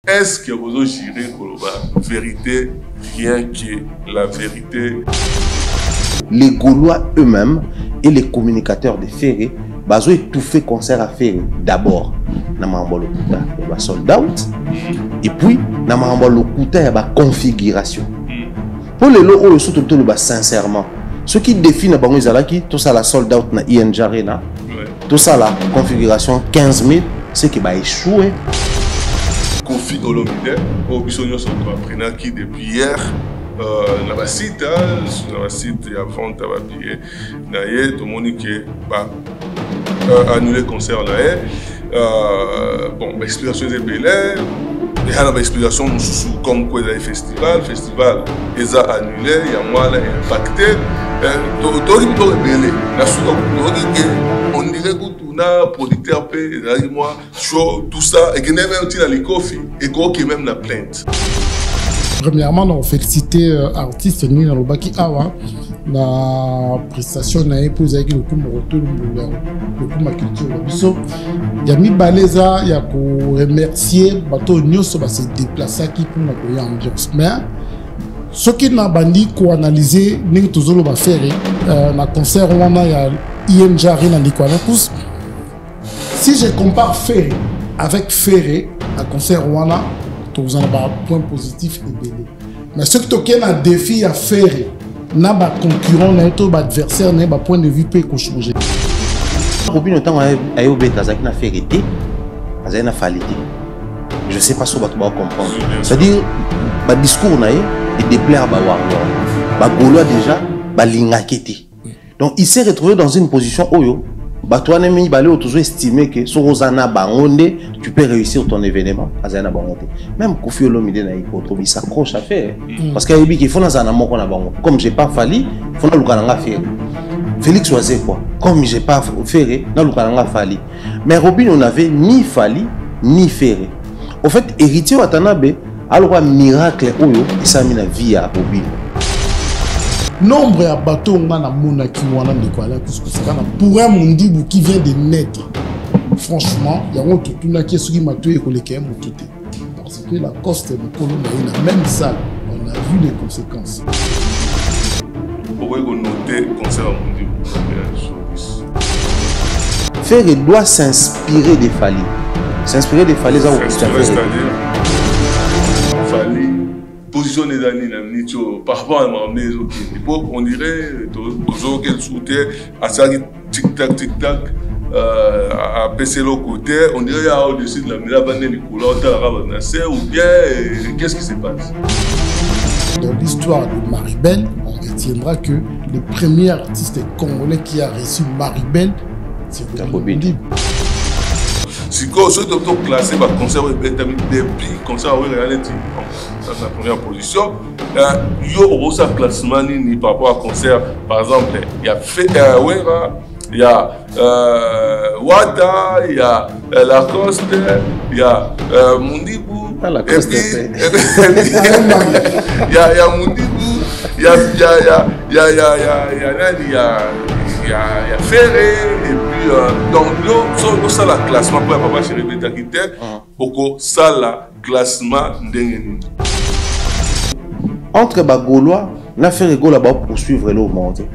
est-ce que vous gérez la vérité, rien que la vérité? Les Gaulois eux-mêmes et les communicateurs de Ferré, ils ont étouffé concert à Ferré d'abord. Ils ont sold out. Et puis, ils ont la configuration. Pour les lots, ils sont sincèrement. Ce qui définit tout ça, la sold out na ING Arena, tout ça, la configuration 15 000, c'est qui va échouer. Kofi Olomide, au Bissonio sont apprenant qui depuis hier, dans le site, il y a vente à billets, tout le monde qui a annulé le concert là. Bon, l'explication est belle. Il y a une explication comme quoi le festival ils ont annulé, il y a moi impacté. On dirait que tout le producteur show, tout ça, et qu'il y a même les coffee, et qu'il y a même la plainte. Premièrement, on félicité artiste Nina Lobaki Awa, la prestation na épouse avec le coup ma culture. Il y a mis Baleza, il y a remercier bateau Nyoso va se déplacer qui pour la ambiance. Mais ce qui n'a bandi qu'on analysé, nous tous on va faire na concert on a ING Arena Nicolas. Si je compare Ferré avec Ferré, à concert on a vous en avez un point positif et belé. Mais ce qui est un défi à faire, n'a pas concurrent, n'a pas adversaire, n'a pas point de vue peut changer. Robin autant a eu bête à na vérité, à na falité. Je sais pas si vous allez comprendre. C'est-à-dire, le discours n'a et déplaire à Warrior. Ba Gaulois déjà, ba lingaketi. Donc il s'est retrouvé dans une position où toi, tu as toujours estimé que sur Rosana Bangonde, tu peux réussir ton événement. Même Kofi Olomide il s'accroche à faire. Parce qu'il faut comme je n'ai pas fallu, il faut faire. Félix Oisé quoi. Comme je n'ai pas fait, il faut faire. Mais Robin, on n'avait ni fallu, ni ferré. Au fait, héritier Watanabe, alors un miracle, il s'est mis la vie à Robin. Nombre de bateaux on a monaki wana Nicolas pour un monde qui vient de naître. Franchement, il y a un tout qui ce qui m'a tué pour les KM tout parce que la coste de Colombe est la même salle. On a vu les conséquences. Pourquoi on noter concert mondial? Ferré doit s'inspirer des Fally. S'inspirer des Fally, c'est-à-dire Fally positionné dans l'île par rapport à ma maison. On dirait toujours qu'elle soutenait à ça tic-tac, tic-tac, à passer l'autre côté. On dirait qu'il y a au-dessus de la maison, ou bien qu'est-ce qui se passe? Dans l'histoire de Maribel, on retiendra que le premier artiste congolais qui a reçu Maribel, c'est Robin. Si vous êtes classé, vous conservez depuis concert dans la première position. Il y a un classement par rapport à concert. Par exemple, il y a Wera, il y a Wata, il y a Lacoste, il y a Mundibou. Il y a Mundibou, il y a Ferré, et puis donc l'autre, ça la classement pour papa chéri Betakité, pour ça la classement d'Engeni. Entre les Gaulois, la Ferré Gaulois va poursuivre le remonté.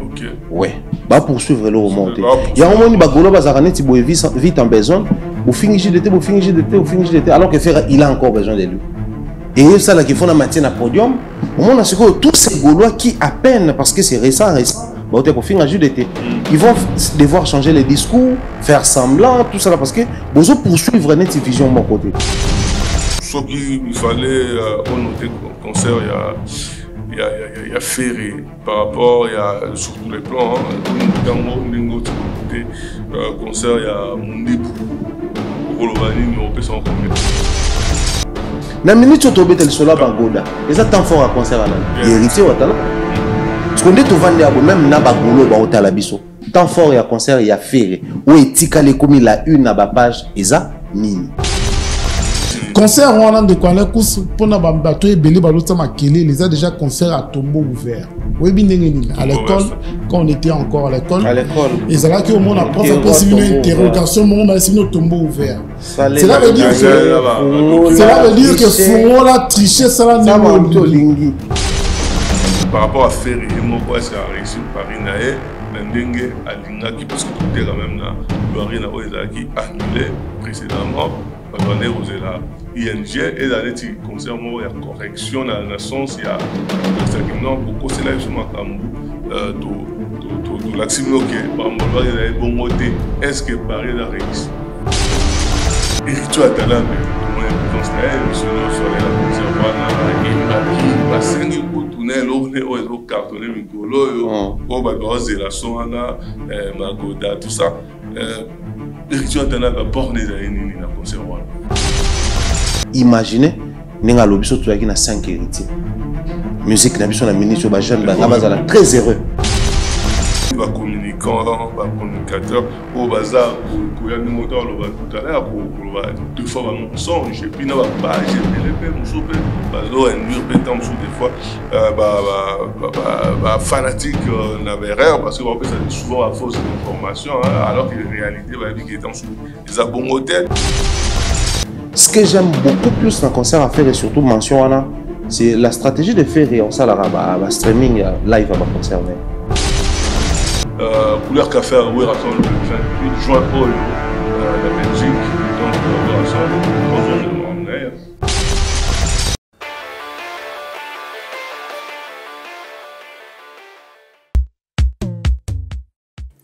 Ok. Ouais, va poursuivre le remonté. Il y a un moment où les Gaulois vont vite en besoin, vous finissez d'été, alors que Ferré il a encore besoin de lui. Et ça là qui font la matière à podium, au moment où tous ces Gaulois qui à peine, parce que c'est récent, ils vont devoir changer les discours, faire semblant, tout ça parce que vous allez poursuivre une vision de mon côté. Ce qu'il fallait noter au concert, il y a Ferré par rapport, il y a sur tous les plans, dans le concert, il y a Mundibou, Rolobani, on peut s'en combien. Na minute où tu es sur la Bangoda, et ça tant fort à concert là. Héritier Watala. Parce qu'on dit tout vendre même na bagolo ba Watala biso. Tant fort à concert il y a Ferré. Ou etika les commis la une na ba page eza nini. concert on a de quoi les courses pour na bateau et belé balota makele les a déjà concert à tombeau ouvert oui bien à l'école quand on était encore à l'école et c'est là que au monde a prof a une interrogation mon a signé tombeau ouvert cela veut dire que faut la tricher ça là lingi par rapport à Ferry moi est-ce qu'il a réussi Paris naé Ndenge alinga qui parce que tout est quand même là Loire na oza qui annulé précédemment parce qu'on est aux la ING et dans les concert moi il y a correction dans la sens il y a non pour que cela justement comme tout l'action OK par moi il y a bon côté est-ce que Paris a réussi et tu as talent mais on est dans sur la concert il va s'engager au cartonné micolo au bagage de la soana magoda tout ça tu as talent à borner dans concert imaginez ninga lobiso to yaki na 5 héritiers musique na biso na ministre ba jeune ba bazala très heureux ba communicant ba communicateur au bazar ko ya ni moteur lo ba tout à l'heure pour deux fois ba mensonge et puis na ba page les musope ba zo induire pétant sous des fois ba fanatique na erreur parce que on peut souvent à fausse information alors que la réalité va dire qu'il est en sous les abons hôtel. Ce que j'aime beaucoup plus dans le concert à faire et surtout mention c'est la stratégie de faire et on ça la streaming live à ma concert. Couleur café à Ouéra le 28 juin au la Belgique donc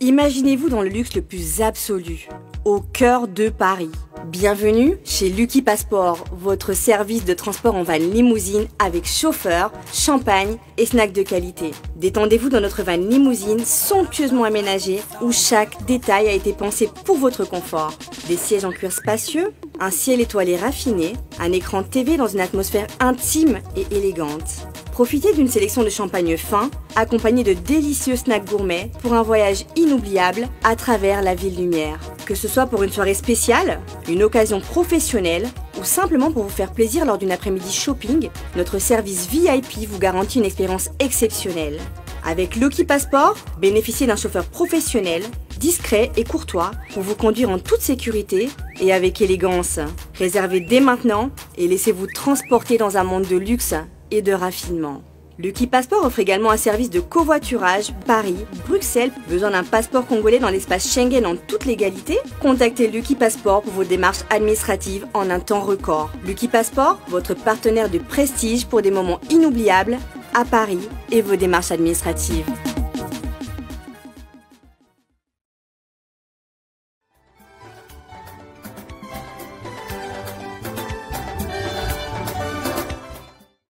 Imaginez-vous dans le luxe le plus absolu, au cœur de Paris. Bienvenue chez Lucky Passport, votre service de transport en van limousine avec chauffeur, champagne et snacks de qualité. Détendez-vous dans notre van limousine somptueusement aménagée où chaque détail a été pensé pour votre confort. Des sièges en cuir spacieux, un ciel étoilé raffiné, un écran TV dans une atmosphère intime et élégante. Profitez d'une sélection de champagne fin, accompagné de délicieux snacks gourmets pour un voyage inoubliable à travers la ville lumière. Que ce soit pour une soirée spéciale, une occasion professionnelle ou simplement pour vous faire plaisir lors d'une après-midi shopping, notre service VIP vous garantit une expérience exceptionnelle. Avec Lucky Passport, bénéficiez d'un chauffeur professionnel, discret et courtois pour vous conduire en toute sécurité et avec élégance. Réservez dès maintenant et laissez-vous transporter dans un monde de luxe et de raffinement. Lucky Passport offre également un service de covoiturage Paris, Bruxelles. Besoin d'un passeport congolais dans l'espace Schengen en toute légalité? Contactez Lucky Passport pour vos démarches administratives en un temps record. Lucky Passport, votre partenaire de prestige pour des moments inoubliables à Paris et vos démarches administratives.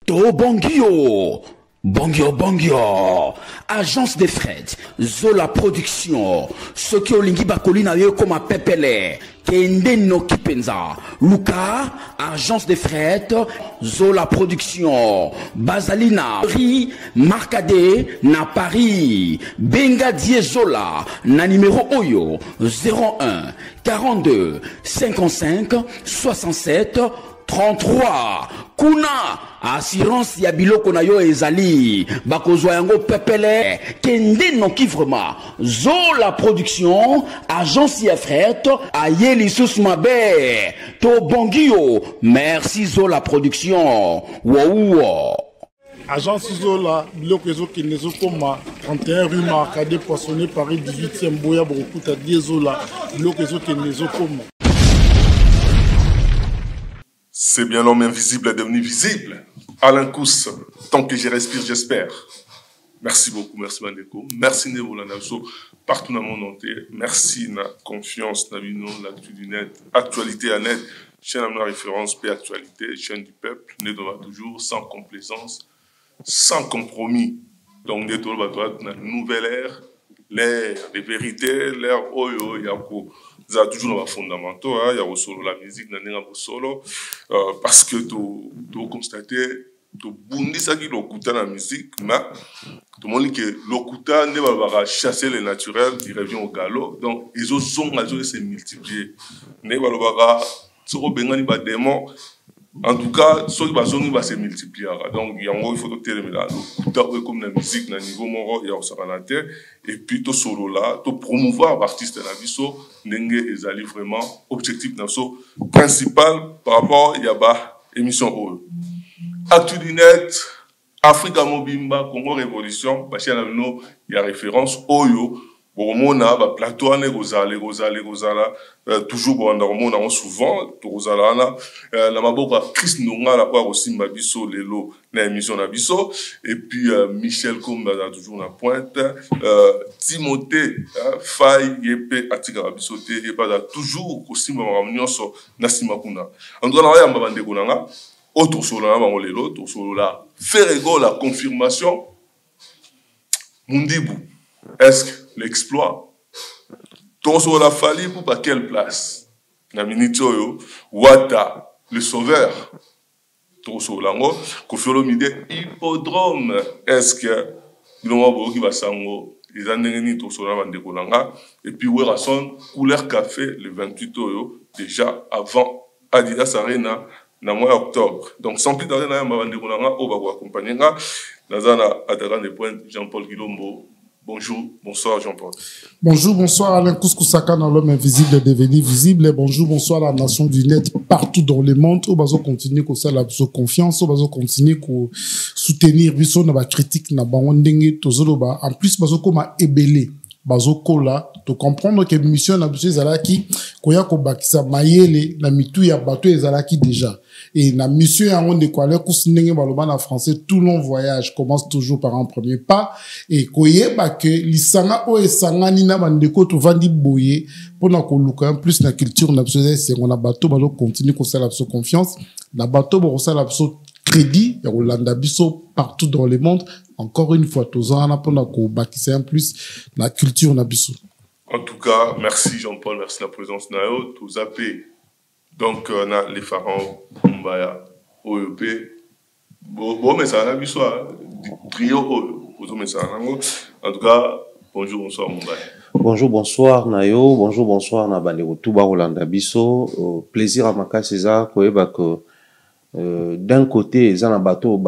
To Bongio, agence de fret, Zola Production, ce qui olingi bakolina yo comme pepele, kende no kipenza, Luka, agence de fret, Zola Production, Bazalina, Ri, Marcade, na Paris, Benga Die Zola, na numéro Oyo, 01 42 55 67 33. Kuna assurance ya biloko na yo ezali bakozwa yango pepele kende no kivrema Zola Production agence ya fret ayeli sus mabe to bongio merci Zola Production wow. Agence Zola, biloko ezokende ezokoma 31 rue Marcade Poissonné Paris 18e Boya Bokuta Die Zola, biloko ezokende ezokoma. C'est bien l'homme invisible est devenu visible. Alain Kous, tant que je respire, j'espère. Merci beaucoup, merci Mandeko. Merci Nevola Naso, partout dans le monde entier. Merci na confiance, na vino, l'actu du net, actualité à net, chaîne à ma référence, paix actualité, chaîne du peuple, né devant toujours, sans complaisance, sans compromis. Donc, né devant une nouvelle ère, l'ère des vérités, l'ère Oyo, Yako. Ça a toujours dans fondamentaux, il y a aussi la musique, il y a solo, parce que tu constates, tu bondis ça qui l'okuta la musique, mais tout le monde dit que l'okuta ne va pas chasser le naturel, il revient au galop, donc ils ont se multiplier. Ne va pas se rebenga ni ba démon, En tout cas, ceux qui vont se multiplier. Donc, il faut que tu comme la musique, na niveau moro, il y a aussi la terre. Et puis, tout solo là, tout promouvoir l'artiste na biso, n'engue ezali vraiment objectif na so principal par rapport il y a ba émission o. Actu du net, Africa Mobimba, Congo Révolution, parce qu'il y a référence Oyo. Bon, on a ba plateau ne gozala toujours bon on a souvent gozala na maboka Chris Nonga la quoi aussi mabiso lelo na émission na biso et puis Michel Komba toujours na pointe Timothée Faye yepe atika biso te et pas toujours aussi nyonso na simakuna en tout cas na ya mbande konanga autre solo na bango lelo to solo la Ferrego la confirmation Mundibu est-ce que l'exploit ton sur la Fali pour pas quelle place na minitoyo Wata le sauveur ton sur lango Kofiolomide hippodrome est-ce que bilongo bo ki basango les andengeni ton sur la bande kolanga et puis Werason couleur café le 28 oyo déjà avant Adidas Arena na mois octobre donc sans plus tarder na bande kolanga o ba ko accompagner nga nazana attaquant de pointe Jean-Paul Gilombo. Bonjour, bonsoir Jean-Paul. Bonjour, bonsoir Alain Kouskou-Saka dans l'homme invisible devenu visible. Bonjour, bonsoir la nation du net partout dans le monde. On va continuer comme ça la confiance, on va continuer à soutenir biso na ba critique na ba ndenge tozolo ba en plus bazo comme ébélé. Bazo kola to comprendre que mission na biso ezalaki koya ko bakisa mayele na mitu ya bato ezalaki déjà. Et la mission à on décolle kousnenge baloba na français tout long voyage commence toujours par un premier pas et koyeba que lisanga o esangani na bandeko to vandi boye pona ko luka plus na culture na biso c'est on a bato bazo continuer ko sala biso confiance na bato bo sala biso crédit ya Rolanda biso partout dans le monde encore une fois tous en apona ko bakisa en plus la culture na biso. En tout cas, merci Jean-Paul, merci de la présence nayo tous appelés. Donc, on a les pharaons, Mbaya, OEP. Bon, mais ça a vu ça. Trio, en tout cas, bonjour, bonsoir, Mbaya. Bonjour, bonsoir, Nayo. Bonjour, bonsoir, Nabandeko. Touba Rolanda Bisso. Plaisir à Maka César, que d'un côté, ils ont un bateau,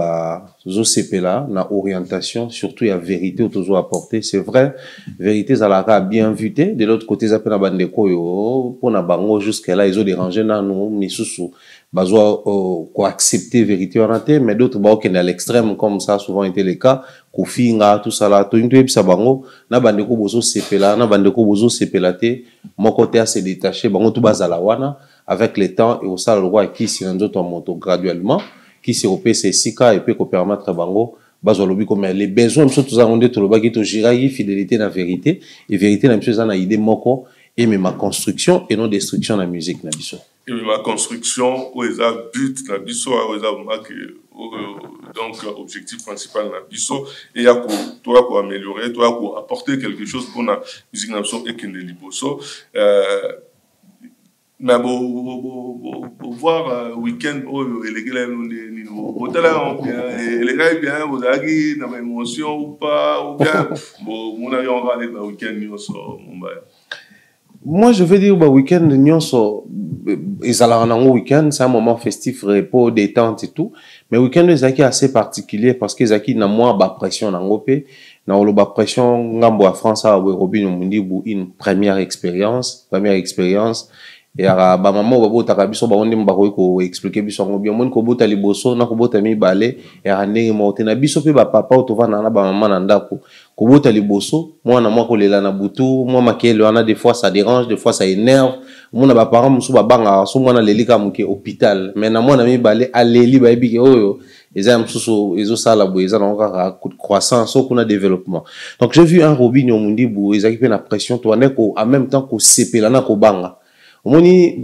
zo sepela, na orientation, surtout il y a vérité au toujours apporter. C'est vrai, vérité, ça l'a bien vuté. De l'autre côté, ça peut na bandeko yo, pour na bango jusqu'à là, ils ont dérangé na nous, misusu, bazo, quoi accepter vérité orientée, mais d'autres, qui est à l'extrême, comme ça a souvent été le cas, Kofi, nga, tout ça là, tout une sa bango, na bandeko bozo sepela, na bandeko bozo sepelate, mon côté a se détaché, bango tout bazala wana, avec le temps, et au sein, le roi qui s'y rend moto graduellement, qui s'y repère ses sika et puis qu'on permettre bango, bazolobi comme les besoins, nous tous avons dit tout le bas qui te giraille, fidélité dans la vérité, et vérité dans la idée moko, et mais ma construction et non destruction dans la musique, na biso. Et ma construction, où est le but, na biso, où est donc objectif principal na biso, et y a toi pour améliorer, toi pour apporter quelque chose pour la musique na biso et qu'il ne liboso. Mais pour voir week-end les gars bien vous avez une émotion ou pas ou bien mon avis on va aller dans week-end moi je veux dire week-end week-end c'est un moment festif repos détente et tout mais week-end c'est assez particulier parce que c'est na moins pression na ngopé na oloba pression ngambo à France à Robin Mundi une première expérience et à maman babo takabiso ba onde mbako ko expliquer biso ngo bien mon ko bota liboso na ko bota mi balé et ane monte na biso pe ba papa to vana na ba maman na ndako ko bota liboso moi na moi ko lela na butu moi makelo ana des fois ça dérange des fois ça énerve mon ba parents musu ba banga so moi na lelika muke hôpital mais na moi na mi balé aleli ba ebike oyo eza musu ezo sala bo eza na ka croissance so kuna développement donc j'ai vu un Robinho Mundi bu eza ki pe na pression to ane ko en même temps ko sepela na ko banga moni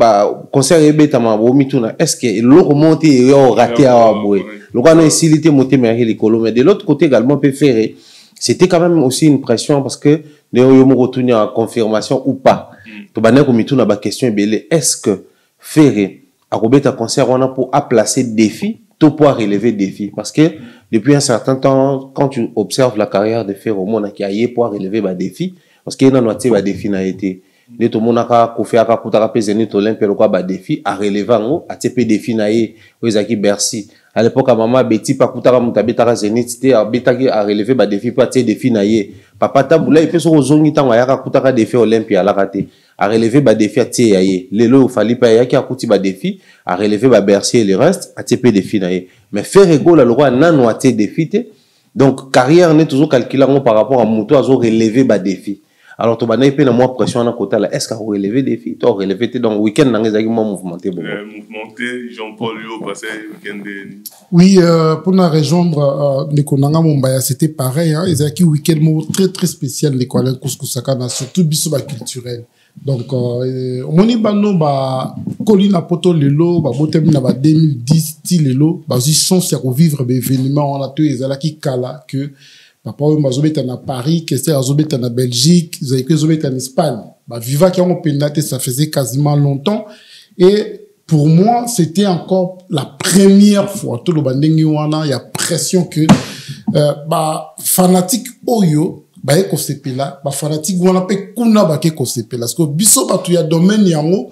concert ebeta mabomi tuna est-ce que le remonter et raté à boue le quoi non isilité monter mais mais de l'autre côté également peut faire c'était quand même aussi une pression parce que ne yo retourner en confirmation ou pas to bané ko mituna ba question belé est-ce que faire à robeta concert on a pour placer défi tout pour relever défi parce que depuis un certain temps quand tu observes la carrière de Ferro on a qui a pour relever ba défi parce qu'il y a un autre défi n'a été de to monaka ko faire ka kutaka pe Zénith Olympique le quoi ba défi à relever ngo a TP défi na ye ezaki Bercy à l'époque maman Betty pa kutaka mutabeta Zénith te abetaki à relever ba défi pa te défi na ye papa tabula et pe so zongi tango ya ka kutaka défi Olympique à la raté à relever ba défi à te yaye lelo fali pa ya ki akuti ba défi à relever ba Bercy et le reste à TP défi na ye mais faire égol le roi nano a te défi te donc carrière n'est toujours calculé par rapport à moto à relever ba défi. Alors tu vas pas na moi pression na côté là est-ce que relever défi toi relever te donc week-end na ngezaki moi mouvementé bon mouvementé Jean-Paul yo passé week-end oui pour nous rejoindre les konanga Mombaya c'était pareil hein ezaki week-end très très spécial les quoi couscousaka na surtout biso ba culturel donc moni bano ba kolina poto lelo ba botem na ba 2010 ti lelo ba zi chance ya vivre des événements on a tout ezalaki kala que papa on bazobeta na Paris que c'est azobeta na Belgique ils avaient que zobeta en Espagne bah viva qui ont pénaté ça faisait quasiment longtemps et pour moi c'était encore la première fois tout le bandingi wana il y a pression que bah fanatique oyo bah eko sepela bah fanatique wana pe kuna ba ke ko sepela parce que biso ba tu ya domaine yango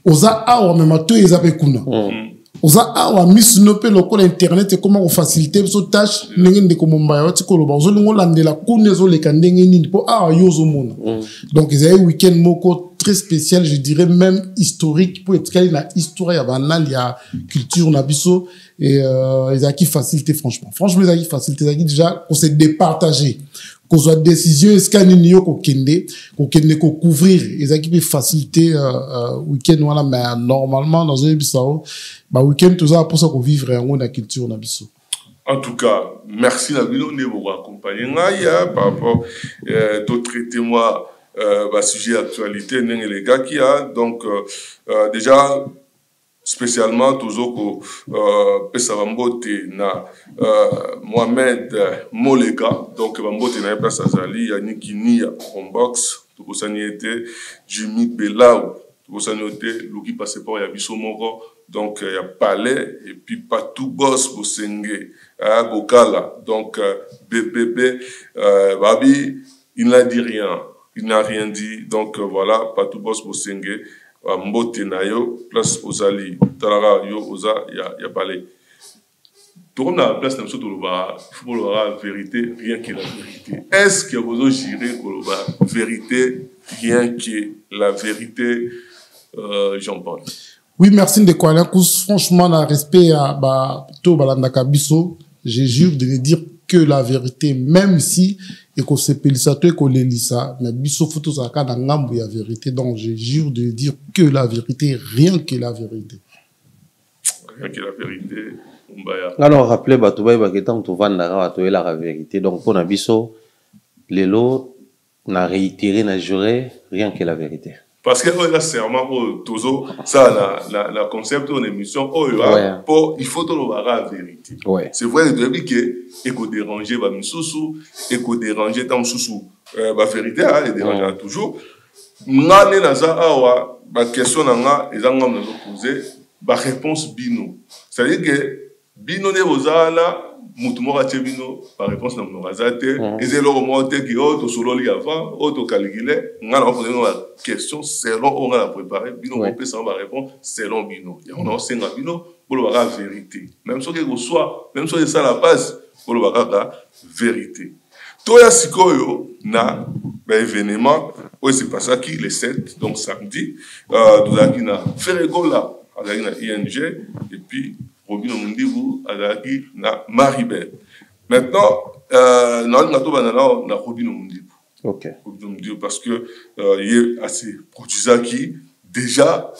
oza awa même to ezape kuna oza awa miss nope lokola internet et comment on faciliter so tâche ndenge ndeko Mombaya wati ko loba ozo lingo landela kunezo le kandenge nini po awa yozo mona donc ils avaient week-end moko très spécial je dirais même historique pour être calé na histoire ya banal ya culture na biso et ils a qui facilité franchement ils a qui facilité ils a qui déjà on s'est départagé qu'on soit décision est-ce qu'il y a qu'on couvrir les équipes faciliter week-end voilà mais normalement dans un bisao bah week-end tout ça pour ça qu'on vivre en la culture na biso. En tout cas merci la vidéo de vous accompagner par rapport d'autres témoins bah sujet actualité les gars qui a donc déjà spécialement toujours que pesa bambote na Mohamed Molega donc bambote na place azali yani kini ya box to kosani était Jimmy Belau to kosani était Luki passeport ya biso moko donc ya Palais et puis Patou Boss Bosenge à Bokala donc BBB Babi il n'a dit rien il n'a rien dit donc voilà Patou Boss Bosenge mbote na yo place ozali talaga yo oza ya Palais tourne la place na so toloba faut la vérité rien que la vérité est-ce que vous osez gérer koloba vérité rien que la vérité Jean-Paul. Oui merci de quoi franchement la respect à ba to balanda kabiso je jure de ne dire que la vérité même si et qu'on se pelisa toi qu'on les lisa mais biso photo ça ka na ngambu ya vérité donc je jure de dire que la vérité rien que la vérité Mombaya alors rappelez bato ba ketan to vanda bato la vérité donc pour na biso lelo na réitérer na jurer rien que la vérité parce que là serment tozo ça la concept de l'émission pour il faut tout la vérité c'est vrai depuis que éco déranger ba misusu éco déranger tam susu ba vérité elle dérange toujours ngane na za awa ba question nga ezanga na poser ba réponse bino c'est à dire que bino ne bozala mutu moko atie bino par réponse na monoko aza te eza eloko moko te ki oyo tosololi avant oyo tocalcule nga na opose ba question selon oyo nga na préparé bino kopesa ba réponse selon bino yango na osenga bino bolobaka vérité même soki ekoswa même soki esala base bolobaka kaka vérité toya sikoyo na baévénement oyo sepasaki le 7 donc samedi tozalaki na Ferregola azalaki na ING et puis Robino Mundibu azalaki na Maribel. Maintenant, on a Robino Mundibu. Ok. Robino Mundibu parce que il est assez produisaki déjà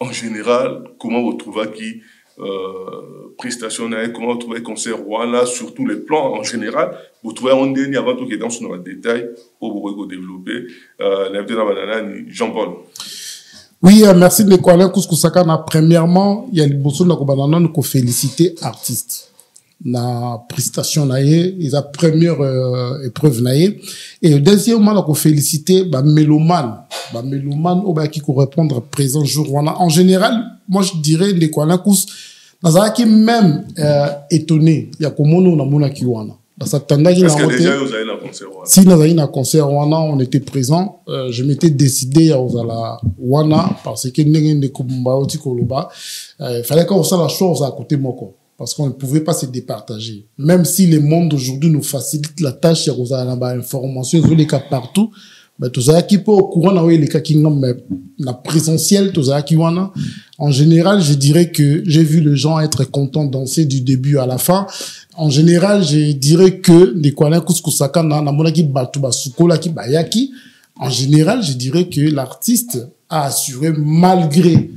en général comment vous trouvez qui prestation comment vous trouvez concert voilà sur tous les plans en général vous trouvez un dernier avant tout qui est dans le détail pour vous développer l'invité dans banana Jean-Paul. Oui, merci de quoi Kouskou-Saka. Premièrement, il y a le bosso de la nous féliciter artistes. La prestation naie, la première épreuve naie. Et deuxièmement, nous féliciter mélomane. Mélomane au qui correspondre présent jour. En général, moi je dirais de quoi Kous, qui même étonné. Il y a comme on a mona kiwana. Dans sa tanda qui est-ce que déjà vous avez un concert? Si nous avons un concert Wana, on était présent. Je m'étais décidé à la Wana parce que il fallait qu'on fasse la chose à côté moko parce qu'on ne pouvait pas se départager. Même si le monde aujourd'hui nous facilite la tâche, il y a des informations, les cas partout. Mais tout ça qui peut au courant les cas qui n'ont la présentiel, tout ça qui wana. En général, je dirais que j'ai vu les gens être contents danser du début à la fin. En général, je dirais que les Kouana Kouskousaka na monaki batuba sukola ki bayaki. En général, je dirais que l'artiste a assuré malgré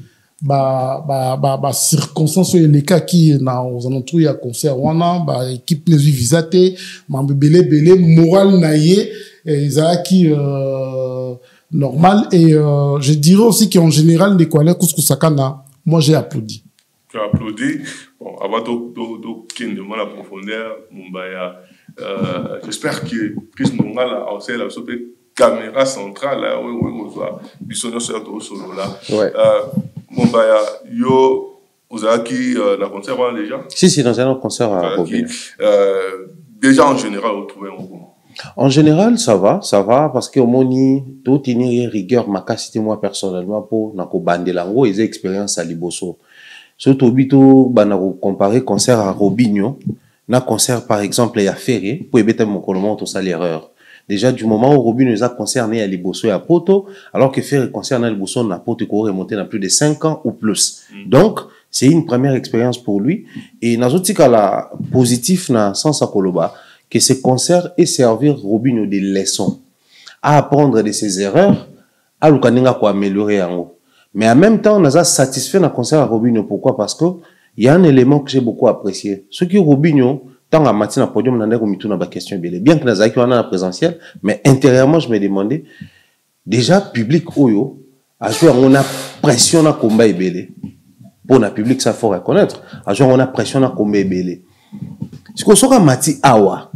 circonstances les cas qui na aux alentours ya concert wana équipe les visité belé moral naïe Isaki normal et je dirais aussi qu'en général les Kouana Kouskousaka na moi j'ai applaudi. Tu as applaudi. Bon, avant de demande la profondeur, j'espère que Chris Nonga là, aussi la caméra centrale là, où on voit Bissonio sur le solo là. Yo, vous avez qui la concert déjà? Si, dans un concert à Robin. Déjà en général, vous trouvez un bon. En général, ça va, parce que au moni, tout est rigueur, ma capacité moi personnellement pour nako bande lango, ils ont expérience à Liboso. Surtout, bito, banako comparer concert à Robinho, na concert par exemple à Ferré, pour éviter mon collement tout ça l'erreur. Déjà du moment où Robinho nous a concerné à Liboso et à Poto, alors que Ferré concerne à Liboso, na Poto qu'on remonté dans plus de 5 ans ou plus. Donc, c'est une première expérience pour lui. Et dans autre cas la positif na sens à Koloba, que ce concert est servir Robinho des leçons, à apprendre de ses erreurs, à l'ukaninga pour améliorer en haut. Mais en même temps, on a satisfait dans le concert à Robinho. Pourquoi? Parce que il y a un élément que j'ai beaucoup apprécié. Ce qui Robinho, tant à matin à podium, on a une question bien que nous avons un présentiel, mais intérieurement, je me demandais, déjà, public Oyo, à jouer, on a pression à combat et belé. Pour le public, ça faut reconnaître. À jouer, on a pression à combat et belé. Ce qu'on soit mati awa.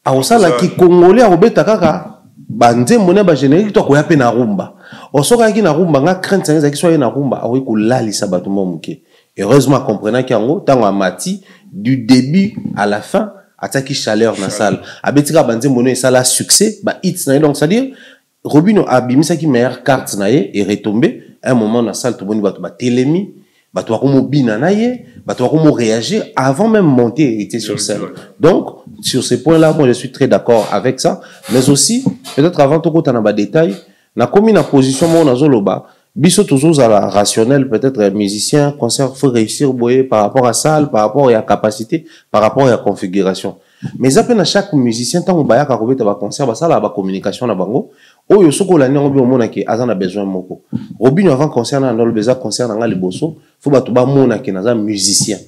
Awa ça, là, qui congolais à Robert Takaka, bandé, mon ba générique, toi, qu'on a peine à rumba. On sort qui na rumba, nga crainte ça qui soit na rumba, awi ko lali sabatu momuke. Heureusement comprenant qu'en tant à mati du début à la fin attaque chaleur dans la salle. Abetika bandé mono ça la succès, ba hits na donc c'est-à-dire Robinho a bimi ça qui meilleure carte na et retombé un moment dans la salle tout le monde ba télémi, ba toi comme bina na ye, ba toi comme réagir avant même monter et était sur scène. Donc sur ces points-là moi je suis très d'accord avec ça, mais aussi peut-être avant tout quand on a ba détail na commis na position mon azoloba biso toujours à la rationnel peut-être musicien concert faut réussir boyer par rapport à salle par rapport à la capacité par rapport à la configuration mais à peine à chaque musicien tant on baya ka robeta ba concert ba sala ba communication na bango oyo soko la ni obi omona ke azana besoin moko Robinho avant concert na ndolo beza concert na nga liboso faut ba to ba mona ke naza musicien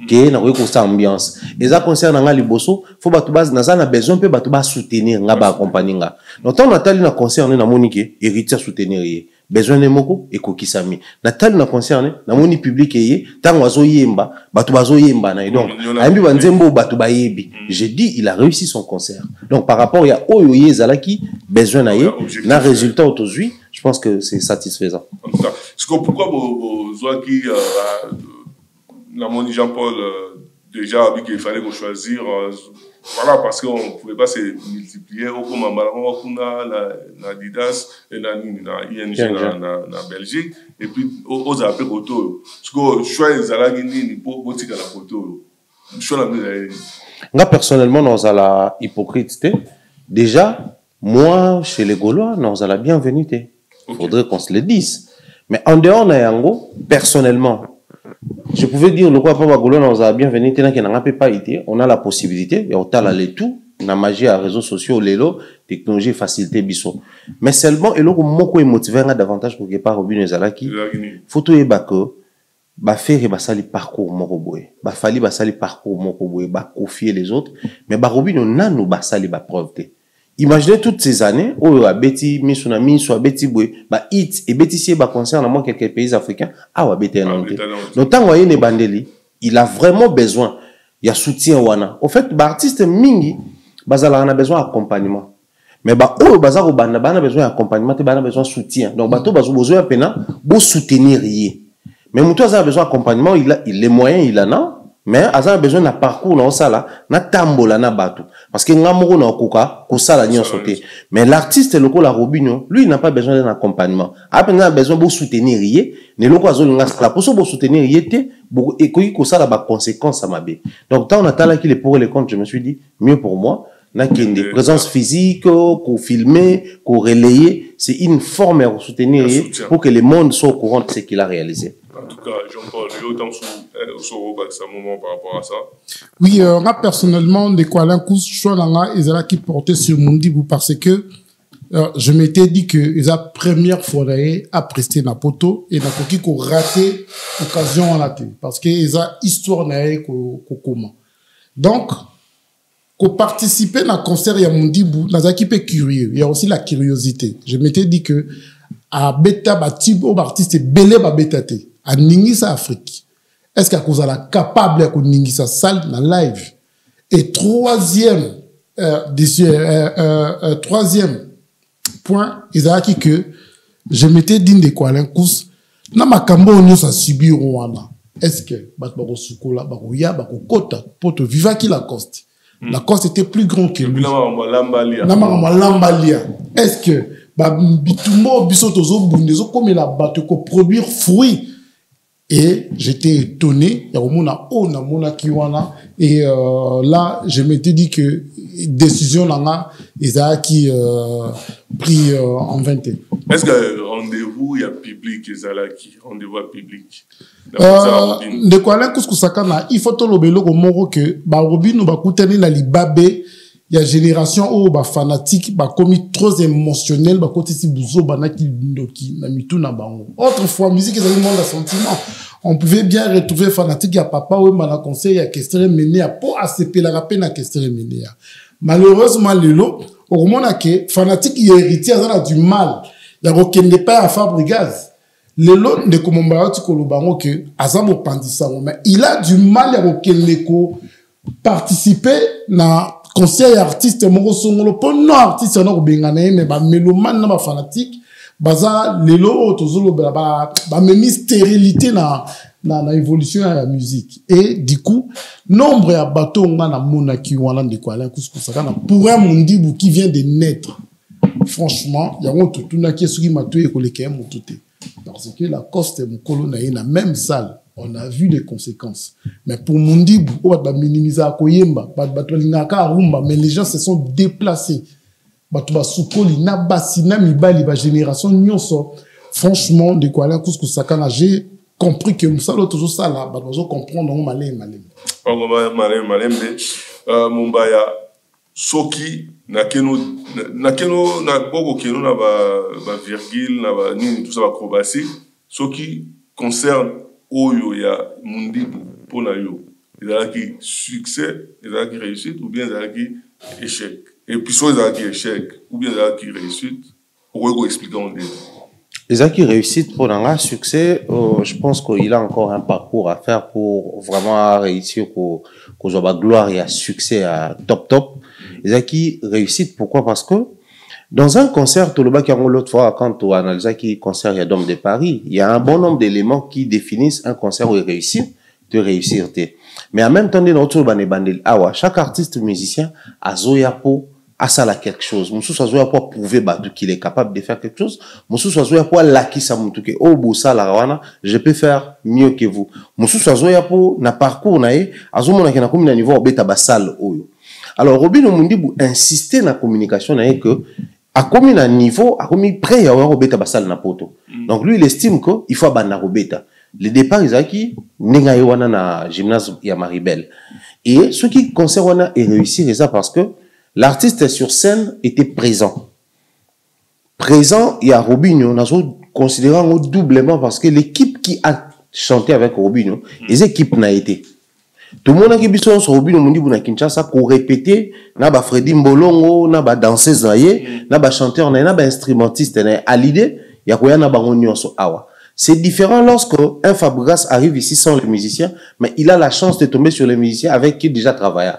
que na ko sa ambiance eza concert na nga liboso faut ba to base na besoin pe ba to ba soutenir nga ba accompagner nga donc tant natali na concert na monike héritier soutenir ye besoin de moko et kokisami natali na concert na moni public ye tant wazo yemba ba to bazo yemba na donc ambi banzembo ba to ba yebi j'ai dit il a réussi son concert donc par rapport ya oyo yezalaki besoin na ye na résultat aujourd'hui je pense que c'est satisfaisant. Parce que pourquoi vous qui la moni Jean-Paul déjà qu'il fallait qu'on choisir voilà parce qu'on ne pouvait pas se multiplier au comme la Adidas et la ING na Belgique et puis aux appels photo parce que choix les alagini pour botika la photo choix la moi personnellement dans la hypocrite déjà moi chez les Gaulois dans la bienvenue faudrait qu'on se le dise mais en dehors na yango personnellement je pouvais dire le quoi pas Gaulois dans la bienvenue qui n'a pas été on a la possibilité et on t'a la tout na magie à réseaux sociaux lelo technologie facilité biso mais seulement et loko moko motiver davantage pour que pas Robinho ezalaki photo e bako ba faire ba sali parcours moko boye ba fali ba sali parcours moko boye ba confier les autres mais ba Robinho nanu ba sali ba preuve. Imaginez toutes ces années où a beti misunami soit beti boy ba hit et beti si ba concerne moi quelques pays africains ah wa beti nanté donc tant voyez les bandeli il a vraiment besoin il y a soutien wana au fait ba artiste mingi bazala on a besoin d'accompagnement mais ba o bazaro bana bana besoin d'accompagnement te bana besoin soutien donc bato bazo besoin pena bo soutenir yé mais muto a besoin d'accompagnement il a les moyens il en a mais aza a besoin na parcours na osala na tambola na bato parce que ngamoko na koka ko sala nyon sauté mais l'artiste loko la Robinho lui il n'a pas besoin d'un accompagnement a besoin de soutenir yé ne loko azolinga la poso bo soutenir yété bo ekoyi ko sala ba conséquences à mabe donc tant on attend qu'il est pour les comptes je me suis dit mieux pour moi na des présence physique qu'on filmer qu'on relayer c'est une forme de soutenir pour que le monde soit au courant de ce qu'il a réalisé. En tout cas, Jean-Paul, il y a autant de moment par rapport à ça. Oui, moi personnellement, de quoi l'un coup, je suis là qui portait sur Mondibou parce que je m'étais dit que la première fois à prester na poto et na koki ko raté occasion en la télé parce que la histoire na ko comment. Donc, qu'on participer dans le concert ya Mondibou, dans équipe curieux, il y a aussi la curiosité. Je m'étais dit que à beta batibo artiste belé ba betate à Ningisa Afrique. Est-ce qu'à cause de la capable à Ningisa salle dans live et troisième point ils a dit que je m'étais dit de quoi l'incous na makambo onyo sa subi Rwanda. Est-ce que bat bako sukola bako ya bako kota poto viva qui la coste. La coste était plus grand que lui. Est-ce que bitumbo bisotozo bundezo comme la bateau ko produire fruits et j'étais étonné ya omona o na mona kiwana et là je m'étais dit que décision là Isaac pris en 20. Est-ce que rendez-vous il y a public Isaac rendez-vous public de quoi là kuskusakana il faut to lobelo ko moko que ba robino ba kutani na libabe il y a génération où ba fanatique ba commis trop émotionnel ba côté si buzo banaki ndoki na mitu na bango autrefois musique ezali monde à sentiment on pouvait bien retrouver fanatique ya papa ou mana conseil ya questeur mené à po ACP la rappel na questeur mené malheureusement lelo au moment que fanatique y héritier a du mal ya kokende pas à Fabregas lelo de komomba ti kolobango que azamo pandisango mais il a du mal à kokende ko participer na conseil artiste moko songolo po no artiste na ko bengana mais ba mélomane na ba fanatique baza lelo tozolo ba memi stérilité na évolution de la musique et du coup nombre ya bato nga na monaki wana de quoi là kuskusaka na pour un Mondibou qui vient de naître franchement ya on tutuna ki soki matoye ko leke motuté parce que la coste mokolo na na même salle on a vu les conséquences mais pour Mondibou on va minimiser akoyemba bato lingaka rumba mais les gens se sont déplacés bato ba sukoli na basina mibali ba génération nyonso franchement de quoi là kuskusaka na j'ai compris que Moussalo toujours ça là bah nous comprendre on malem Mumbaya soki na keno na boko keno na ba virgule na ba nini tout ça ba acrobatie soki concerne oyo ya Mondibou pona yo ezalaki succès ezalaki réussite ou bien ezalaki échec et puis soit ezalaki échec ou bien ezalaki réussite pourquoi vous expliquer en détail. Isaac réussite pour un succès, je pense qu'il a encore un parcours à faire pour vraiment réussir qu'on soit gloire et à succès à top. Isaac réussite, pourquoi? Parce que dans un concert, tout le bas qui a l'autre fois, quand on analyse qui concert il y a Dôme de Paris, il y a un bon nombre d'éléments qui définissent un concert où il réussit, de réussir. Mais en même temps, chaque artiste musicien a zoya pour à ça là quelque chose. Moussou soit pour prouver qu'il est capable de faire quelque chose. Moussou soit pour l'acquis ça moutuke. Oh boussa la rawana, je peux faire mieux que vous. Moussou soit pour na parcours nae, azomo na kena komi na niveau beta basal oyo. Alors Robinho Mondibou insistait na communication nae que a komi na niveau, a komi prêt ya wa beta basal na poto. Donc lui il estime que il faut bana robeta. Le départ izaki nenga wana na gymnase ya Maribel. Et ce qui concerne est réussir ça parce que l'artiste sur scène était présent. Présent, il y a Robinho, nous avons considéré doublement parce que l'équipe qui a chanté avec Robinho, les équipes n'a été. Tout le monde a dit sur Robinho, Mondibou na Kinshasa, qu'on répétait, n'a pas Freddy Mbolongo, n'a pas danseuse, n'a pas chanteur, n'a pas instrumentiste, à l'idée, il y a quoi n'a pas awa. C'est différent lorsque un Fabregas arrive ici sans les musiciens, mais il a la chance de tomber sur les musiciens avec qui il déjà travaillé.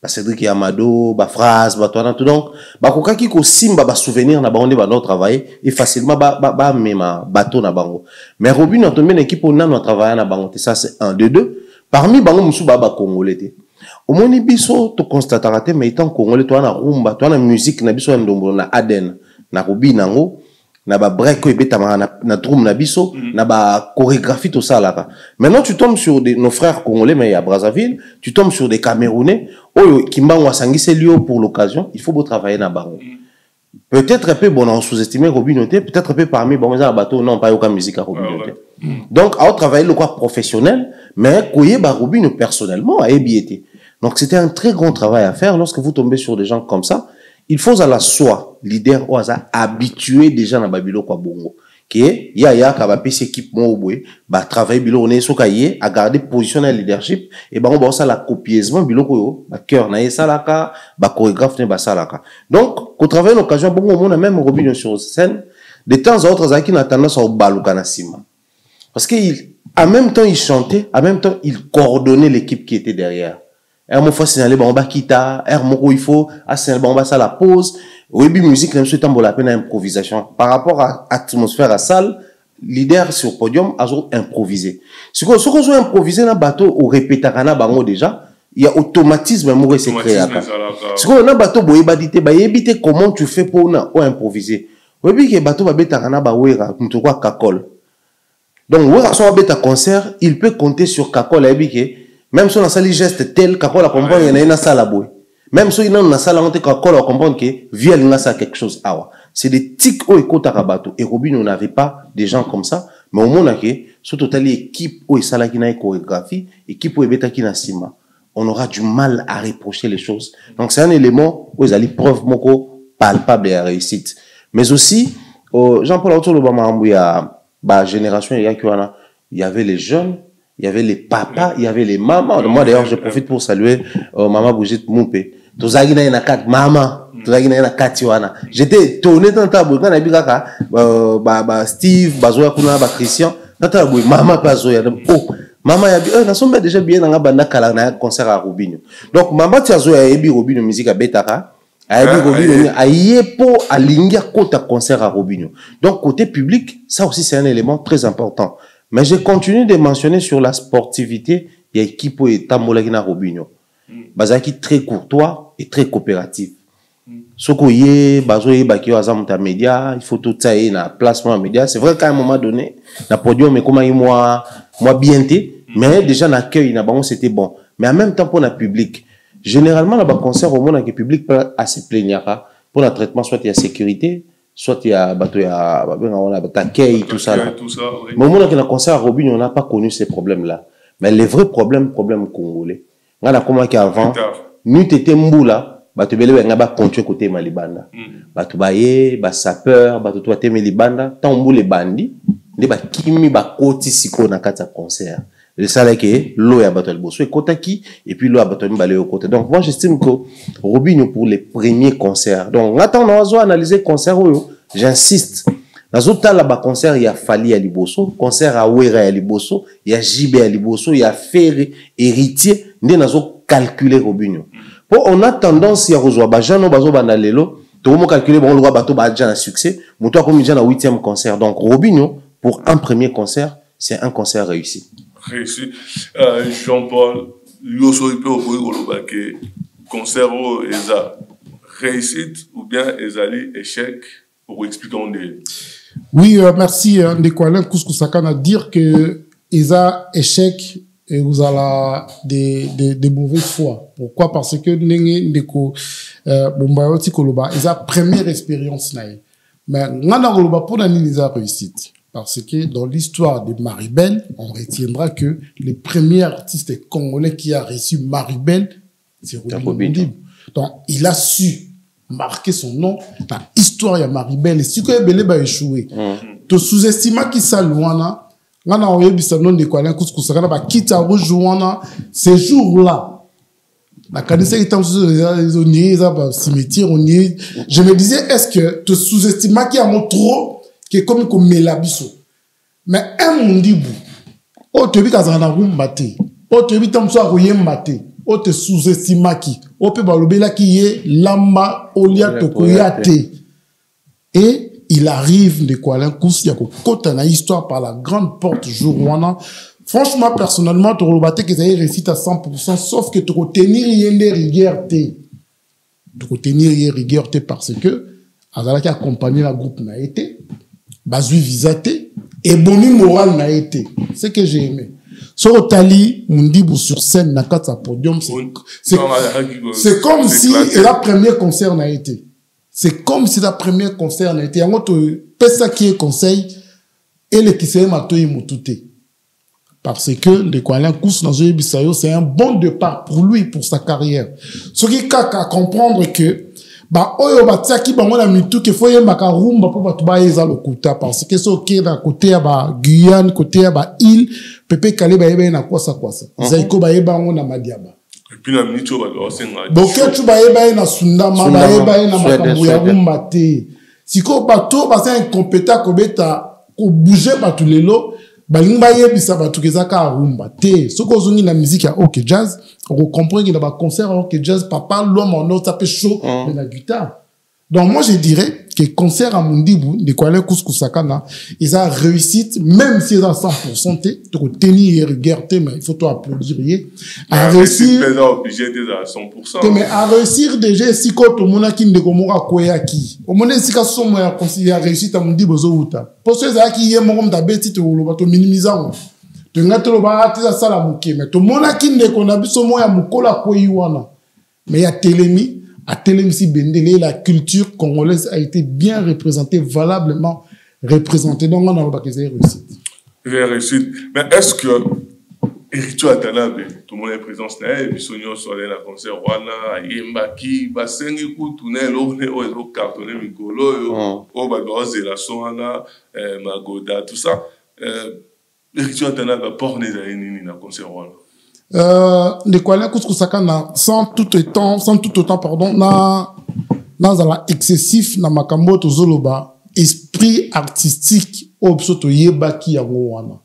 Cédric Yamado, phrase, tout donc, kokaki ko simba souvenir na bango ba travailler et facilement mema bateau na bango. Mais Robinho a tombé une équipe on a travaillé na bango, ça c'est un de deux parmi bango musu baba congolais te omoni biso to constatera te mais étant congolais to na rumba to na musique na biso ndombo na Aden na rubi nango na ba break ko ebeta na drum na biso na ba chorégraphie tout ça là. Maintenant tu tombes sur nos frères congolais mais à Brazzaville, tu tombes sur des Camerounais oyo kimbango asangise lio pour l'occasion, il faut beau travailler na bango. Peut-être un peu bon on sous-estimer Robinoté, peut-être un peu parmi bon les bateau non pas aucune musique à Robinoté. Donc à travailler le quoi professionnel mais koyé ba Robino personnellement à ebiété. Donc c'était un très grand travail à faire lorsque vous tombez sur des gens comme ça. Il faut à la soi leader ou à habituer des gens à Babilo kwa bongo qui ya ka ba pese équipe mo boy ba travailler bilo on est sokaye à garder positionnel leadership et ba on ba ça la copieusement bilo ko ba cœur na salaka ba chorégraphe ne ba salaka. Donc au travail l'occasion bongo on a même Robinho sur scène de temps à autre ça qui n'a tendance à baluka na sima parce que en même temps il chantait en même temps il coordonnait l'équipe qui était derrière. Il faut signaler bon ba kita, il faut signaler bon ba ça la pause. Oui, musique même ce temps la peine improvisation. Par rapport à atmosphère à salle, leader sur podium a improvisé. Ce qu'on a improvisé dans bateau au répétara bango déjà, il y a automatisme moi c'est créé. Ce qu'on a bateau boye badité ba éviter comment tu fais pour na ou improviser. Oui bi que bateau ba betara ba wera muto kwa kakol. Donc wera son beta concert, il peut compter sur kakol que même si on a sali geste tel kakol a comprendre il y a une salle à boy. Même si on a salle on te kakol a comprendre que vielle na ça quelque chose awa. C'est des tics au écoute à rabato et Robin on n'avait pas des gens comme ça mais au moins que surtout tali équipe au sala qui na chorégraphie équipe au beta qui na sima on aura du mal à reprocher les choses. Donc c'est un élément où ils allaient preuve moko palpable et réussite. Mais aussi Jean-Paul Autour Obama il y a ba génération il y avait les jeunes. Il y avait les papas, il y avait les mamans. Moi, d'ailleurs, je profite pour saluer Maman Brigitte Moupé. Tozagina yana kat maman, tozagina yana katiwana. J'étais étonné dans ta bouille quand on a vu que Steve, Bazoya kuna, Christian, dans ta bouille maman Bazoya. Oh, maman ya bi, na sombe déjà bien dans la bande kala na concert à Robinho. Donc maman Tiazoya ebi Robinho musique à Betara. Ayebi Robinho ayepo alingia kota concert à Robinho. Donc côté public, ça aussi c'est un élément très important. Mais je continue de mentionner sur la sportivité, il y a une équipe qui est Tambolagina Robinho. Bazaki très courtois et très coopératif. Sokoye, bazoye bakio azamta média, il faut tout ça et na placement média. C'est vrai qu'à un moment donné, na podium mais comment moi bien mais déjà l'accueil na bon c'était bon. Mais en même temps pour le public, généralement là bas concert au monde que public peut assez plaignara pour le traitement soit il y a sécurité. Soit il y a bateau, il y a accueil, tout ça. Mais au moment où on a concert à Robinho, on n'a pas connu ces problèmes-là. Mais les vrais problèmes congolais. On a comment qu'avant, nous t'étais mboula, bateau belé, on a pas continué côté Malibanda. Bateau baye, ba sapeur, bateau toi t'es Malibanda, tant mboulé bandi, ne ba kimi ba koti siko na kata concert. Le salaire que l'eau est à bateau le bosso et kotaki et puis l'eau à bateau le balai au côté. Donc moi j'estime que Robinho pour les premiers concerts. Donc attends on va analyser concert j'insiste. Dans autres là-bas concert il y a Fali à Liboso, concert à Ouera à Liboso, il y a JB à Liboso, il y a Ferré héritier, nous avons calculé Robinho. Pour on a tendance à rejoindre bajano bazo banalelo, tout le monde calculer bon le roi bateau badja un succès, mon toi comme il a 8e concert. Donc Robinho pour un premier concert, c'est un concert réussi. Réussi. Jean-Paul, Yoso il peut ouvrir que concert eza réussite ou bien ezali échec pour expliquer on est. Oui, merci Ndekwalin Kouskou-Sakana à dire que eza échec et vous avez des mauvaises foi. Pourquoi? Parce que Ndeko Bombayoti Koloba eza première expérience naïe. Mais ngana Koloba pour nani eza réussite. Parce que dans l'histoire de Maribel, on retiendra que le premier artiste congolais qui a reçu Maribel, c'est Robinho. Donc, il a su marquer son nom dans l'histoire de Maribel. Et si vous avez échoué, tu sous-estimes qui ça loin, on a envoyé le nom de Kwalin Kouskou-Sakana, qui t'a rejoint ces jours-là. La candidature qui est dans le cimetière, je me disais, est-ce que tu sous-estimes qui a mon trop qui est comme Melabiso. Mais un mondibou, oh te vit à Zanarum Maté, oh te vit à Msoaroyen Maté, oh te sous-estime qui, oh pe balobela qui est Lamba Olia Tokoyate. Et il arrive de Kwalin Kous, il y a une histoire par la grande porte Jourouana, Franchement, personnellement, tu as réussi à 100%, sauf que tu as tenir des rigueur. Tu as tenir rigueur parce que, alors qui accompagné la groupe n'a été, basu visaté, et boni moral n'a été. C'est ce que j'ai aimé. Sur Tali, Mundibu sur scène, n'a qu'à sa podium, c'est comme si la première concert n'a été. C'est comme si la première concert n'a été. Il y a un ça qui est conseil, et le qui s'est matoui moutouté. Parce que le Kuala Kous Nazoye Bissayo, c'est un bon départ pour lui, pour sa carrière. Ce qui est à comprendre que, bah, oyo batiaki bango na mitu ke foye makarumba pour batuba eza lokuta parce que c'est ok na côté ya ba Guyane, côté ya ba île, pepe kale ba yeba na kwasa. Zaiko ba yeba ngo na Madiaba. Et puis la minute ba do senga. Boke tu ba yeba na Sundama, ba yeba na makambu ya rumba te. Siko bato ba c'est incompétent ko beta ko bouger batu lelo. Balinga yebisa batu kezaka rumba te soko zongi na musique ya OK Jazz on comprend qu'il y a ba concert à OK Jazz papa l'homme en autre tape chaud de la guitare. Donc moi je dirais que concert à Mundibu de Kuala Kouskousakana ils ont réussi même si ils ont 100% te tenir rigueur mais il faut toi applaudir à réussir obligé déjà à 100%. Mais à réussir déjà si quand tout monde qui ne komora koyaki au monde si ka somo ya considérer réussite à Mundibu zo uta pour ceux qui y mo comme ta bête te lo bato minimisant te ngatelo ba atiza sala muke mais tout monde qui ne kona biso mo ya mukola koyi wana mais ya telemi à Télémissi Bendele, la culture congolaise a été bien représentée, valablement représentée. Donc, on a pas qu'ils aient réussi. Réussite. Mais est-ce que Héritier Watanabe, tout le monde est présent, Bissonio sur la concert, Wana, Yembaki, Basengi, Koutoune, l'Orne, Ozo, Cartonné, Mikolo, Obagoz, la Soana, Magoda, tout ça. Héritier Watanabe, Porné, Zaini, la concert, Wana. De Kuala Kouskousakana sans tout autant pardon na la excessif na makambo to zoloba esprit artistique obsoto yebaki ya wana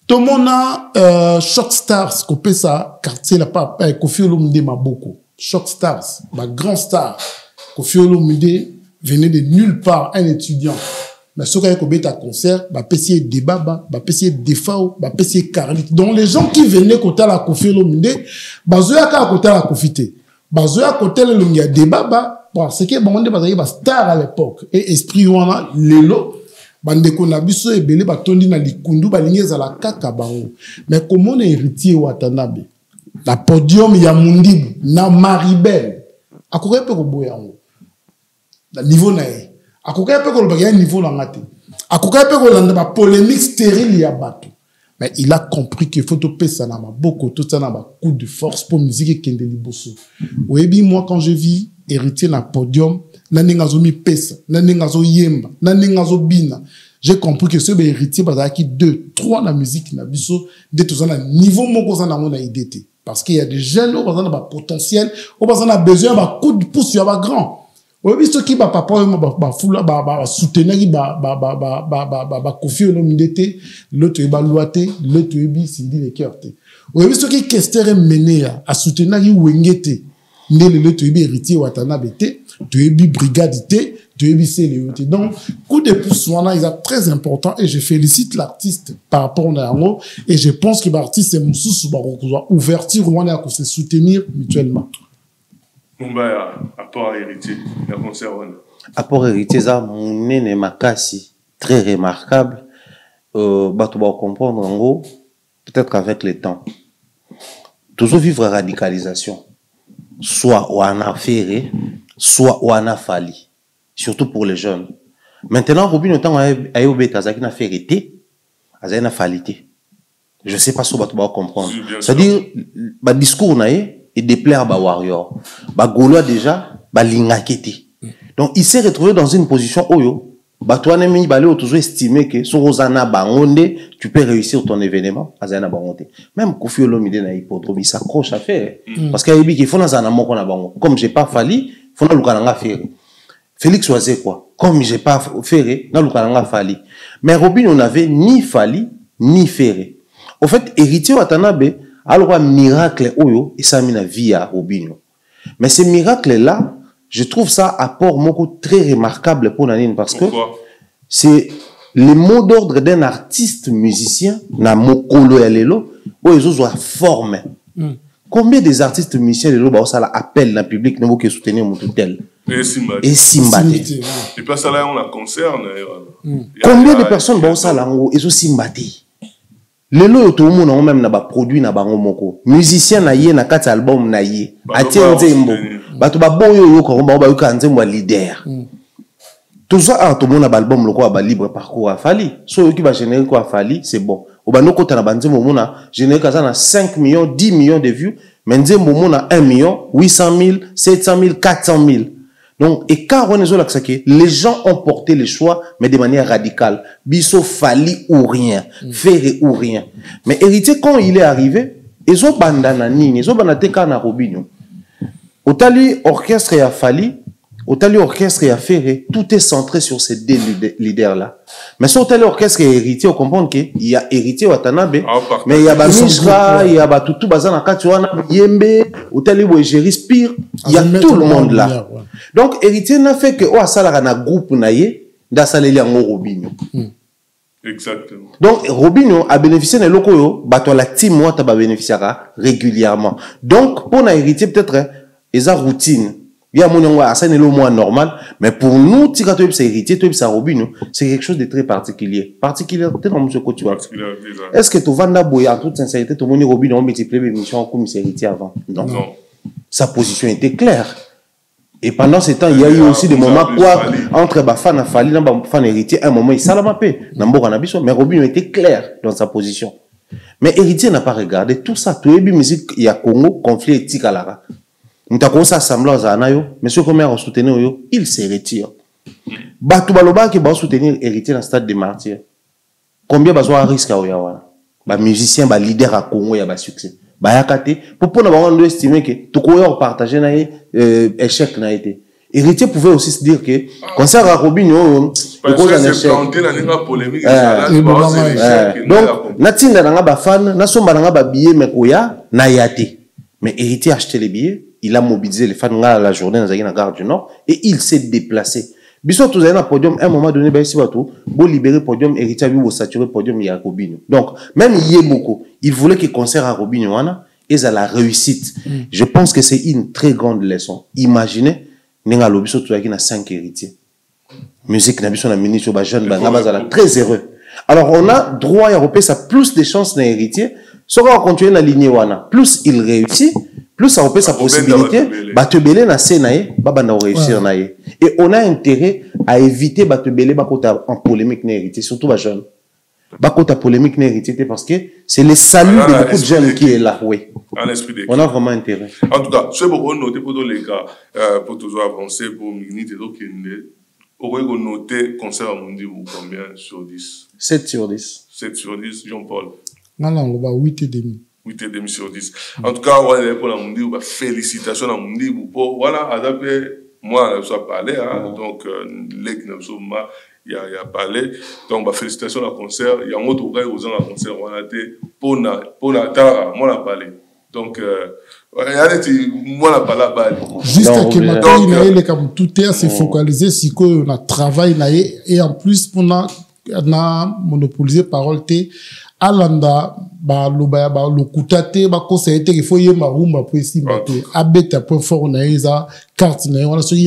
to mona Shock Stars kopé ça quartier la pa Koffi Olomide maboko Shock Stars ma grand star Koffi Olomide venait de nulle part un étudiant. Mais ce qu'il y a un concert, bah pessier débat, bah pessier défao, bah pessier carlite. Donc les gens qui venaient côté la Koffi Olomide, bah zoya ka côté la Koffi, bah zoya côté le lunga débat, bah parce que bon on est bah star à l'époque et esprit wana lelo, bah ndeko na biso ebele bah tondi na likundu bah lingeza la kaka bango. Mais comment on est héritier Watanabe, la podium ya Mundibu na Maribel, akore pe ko boya ngo, la niveau na ye. A quoi peut qu'on le niveau l'angate. A quoi peut qu'on l'ande ma polémique stérile ya bateau. Mais il a compris qu'il faut topper ça n'a beaucoup tout ça n'a pas coup de force pour musique qui est bosso. Oui moi quand je vis héritier na podium nani ngazo mi pesa nani ngazo yemba nani ngazo bina. J'ai compris que ce héritier bazaki qui 2 3 la musique na biso de tout ça na niveau moko ça na mona idée parce qu'il y a des jeunes au bazana ba potentiel au bazana besoin ba coup de pouce ya ba grand. Oui, ce qui va papa soutenir Koffi Olomide, l'autre est balouaté, l'autre est Sindi les cœurs. Oui, ce qui est mené à soutenir Wengete, l'autre est héritier Watanabe, tu es brigade, tu es célébrité. Donc, coup de pouce, il est très important et je félicite l'artiste par rapport à Nango et je pense que l'artiste est moussous ouverture pour se soutenir mutuellement. Apport héritier, la concert. Apport héritier, ça, mon nez makasi, très remarquable. Tu vas comprendre en gros, peut-être qu'avec le temps, toujours vivre la radicalisation, soit ou en affaire, soit ou en affali, surtout pour les jeunes. Maintenant, Robin, autant à Ayobe Kazaki n'a fait hériter, à Zayna falité. Je sais pas si tu vas comprendre. C'est-à-dire, le discours naïe, et déplaire à Warrior. Gaulois déjà, lingaketi. Donc, il s'est retrouvé dans une position où, toi, tu as toujours estimé que sur Rosana Bangonde, tu peux réussir ton événement à Zana Bangonde. Même Koffi Olomide na hippodrome, il s'accroche à faire. Parce qu'il faut dans un amour qu'on a bango. Comme j'ai pas fallu, il faut dans le faire. Félix Oisé quoi. Comme j'ai pas fait, dans le fallu. Mais Robin, on n'avait ni fallu, ni ferré. Au fait, héritier Watanabe, alors, un miracle, et ça a vie à Robinho. Mais ces miracles-là, je trouve ça apport très remarquable pour Nanine parce que c'est le mot d'ordre d'un artiste musicien, na mokolo ya lelo, où ils ont forme. Combien des artistes musiciens lelo ba ça appel dans le public ne qui soutenir mon tel et Simbati. Et puis ça là on a concert. Combien de personnes ba ça là ils ont Simbati. Lelo tout le monde même na ba produit na bango moko. Musicien na yé na kati album na yé. Atie nzembo. Bato ba boyo yo ko ba yo ka nzembo leader. Tout ça tout le monde a album le quoi ba libre parcours à Fali. So qui va générer quoi Fali, c'est bon. Au bano kota na banzembo mona générer kaza na 5 millions, 10 millions de vues, mais nzembo mona 1 million, 800 000, 700 000, 400 000. Donc et quand on est là que les gens ont porté le choix mais de manière radicale. Biso Fali ou rien, Ferré ou rien. Mais héritier quand il est arrivé, ils ont bandana nini, ils ont banate kana Robinho. Otali orchestre et a Fali, Otali orchestre et a Ferré, tout est centré sur ces deux leaders-là. Mais sur Otali orchestre et héritier, on comprend qu'il y a héritier Watanabe, mais il y a Bamishra, il y a Batutu Bazana Katuana, Yembe, Otali Wejeri Spire, il y a tout le monde là. Donc héritier n'a fait que Oasala na groupe naye, d'Asaleli en Robinho. Exactement. Donc Robinho a bénéficié de locaux, bato la team moi t'as bénéficiera régulièrement. Donc pour un héritier peut-être ils ont routine. Il y a mon ça n'est le moins normal, mais pour nous, si tu es héritier, tu es Robinho, c'est quelque chose de très particulier. Particulier, tu es dans monsieur côté. Est-ce que tu vas d'abord en toute sincérité, tout le monde Robinho, on multiplie les missions comme héritier avant? Non. Sa position était claire. Et pendant ce temps, il y a eu aussi des moments quoi entre Bafana Fali et Bafana héritier, un moment il salamapé, mais Robinho était clair dans sa position. Mais héritier n'a pas regardé tout ça. Tout est musique, il y a Congo, conflit éthique à l'ara. Nous avons assemblé à Zanayo, monsieur Comer a soutenu, il se retire. Batubaloba qui va soutenir héritier dans le stade des martyrs. Combien besoin de risque à Oyawa? Bah musicien, bah leader à Congo, il y a un succès. Bah yakate, pour nous estimer que tout le monde partager na échec n'a été. Héritier pouvait aussi se dire que concert à Robinho, il cause un échec. Donc, natinda nanga ba fan, nasomba nanga ba billet mekoya na yate. Mais héritier a acheté les billets. Il a mobilisé les fans à la journée dans la gare du Nord et il s'est déplacé. Bisous, tous avez un podium, à un moment donné, si vous libérer podium, héritier, vous saturez podium, il y a Robinho. Donc, même il y a beaucoup, il voulait qu'il concert à Robinho, et ça la réussite. Je pense que c'est une très grande leçon. Imaginez, n'enga l'obispo, tout a 5 héritiers. Musique, n'a pas ministre, jeune, très heureux. Alors, on a droit à Européen, ça a plus de chances d'un héritier. Si on continue la lignée, plus il réussit, plus ça opère sa possibilité, batebele na senae, babana réussir nae. Et on a intérêt à éviter batebele bakota en polémique n'hérité, surtout les jeunes. Bakota polémique n'hérité parce que c'est le salut de beaucoup de jeunes qui est là, oui. On a vraiment intérêt. En tout cas, c'est beaucoup noté pour tous les cas, pour toujours avancer, pour minutes et d'autres qui on noter concert à Mundi ou combien sur 10? 7 sur 10. 7 sur 10, Jean-Paul. Non, on va 8,5. 8,5 sur 10. En tout cas, on va pour la Mundi, félicitations à Mundi, voilà, adapté, moi, je suis parlé, donc, les qui il y a parlé, donc, félicitations à concert, il y a un autre gars aux gens à concert, on a été, pour la tara, moi, on a parlé. Donc, moi, la parole, juste que maintenant, il est comme tout est assez focalisé sur qu'on a travaillé et en plus, on a monopolisé parole T. Alanda, le kutate, conseiller, il faut y marumba pour ici, abeta point fort, on a eu ça, carte, on a suivi,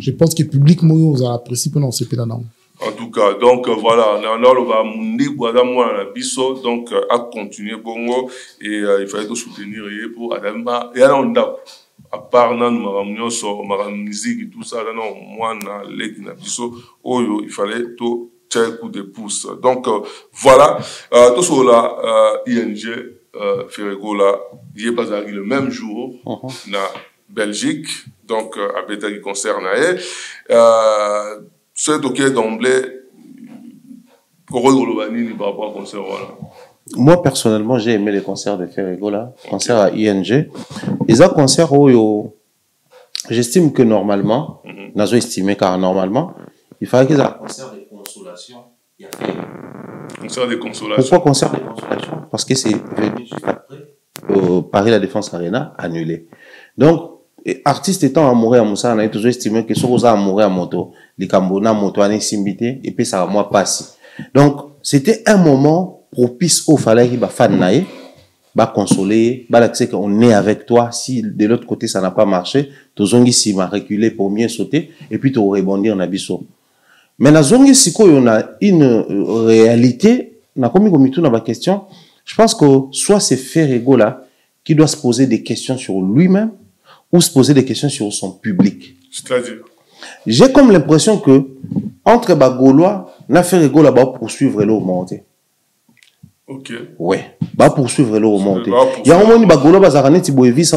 je pense que le public, nous a apprécié pendant ce pédale. En tout cas, donc voilà, on va mundi moi la biso, donc à continuer bongo et il fallait tout soutenir pour Adama et alors à part nan maramnyo so maram musique et tout ça là non moi na leki na biso oyo il fallait tout tirer coup de pouce. Donc voilà, tout ça là ING Ferrego là, il est pas arrivé le même jour na Belgique, donc à Beta qui concerne c'est ok d'emblée, par rapport au concert. Moi, personnellement, j'ai aimé les concerts de Ferrego là, concert à ING. Les autres concerts où j'estime que normalement, nous estimé car normalement, il fallait qu'ils aient un concert de consolation. Concert de consolation. Pourquoi concert de consolation? Parce que c'est venu juste après Paris La Défense Arena annulé. Donc, artiste étant amoureux à Moussa, on a toujours estimé que ce qu'on a amoureux à moto, les Cambona moto à n'imbité et puis ça va moi passer. Donc c'était un moment propice au fallait qu'il va fan naïe, va consoler, va l'accès qu'on est avec toi. Si de l'autre côté ça n'a pas marché, tu zongi si m'a reculé pour mieux sauter et puis tu rebondir en abisso. Mais la zongi si on a une réalité, na comme tout dans ma question, je pense que soit c'est Ferrego là qui doit se poser des questions sur lui-même ou se poser des questions sur son public. C'est-à-dire? J'ai comme l'impression que entre Bagolois, na Ferrego là va poursuivre le monter. Ok. Ouais, va poursuivre le remonter. Il y a un moment où Bagolois va s'arrêter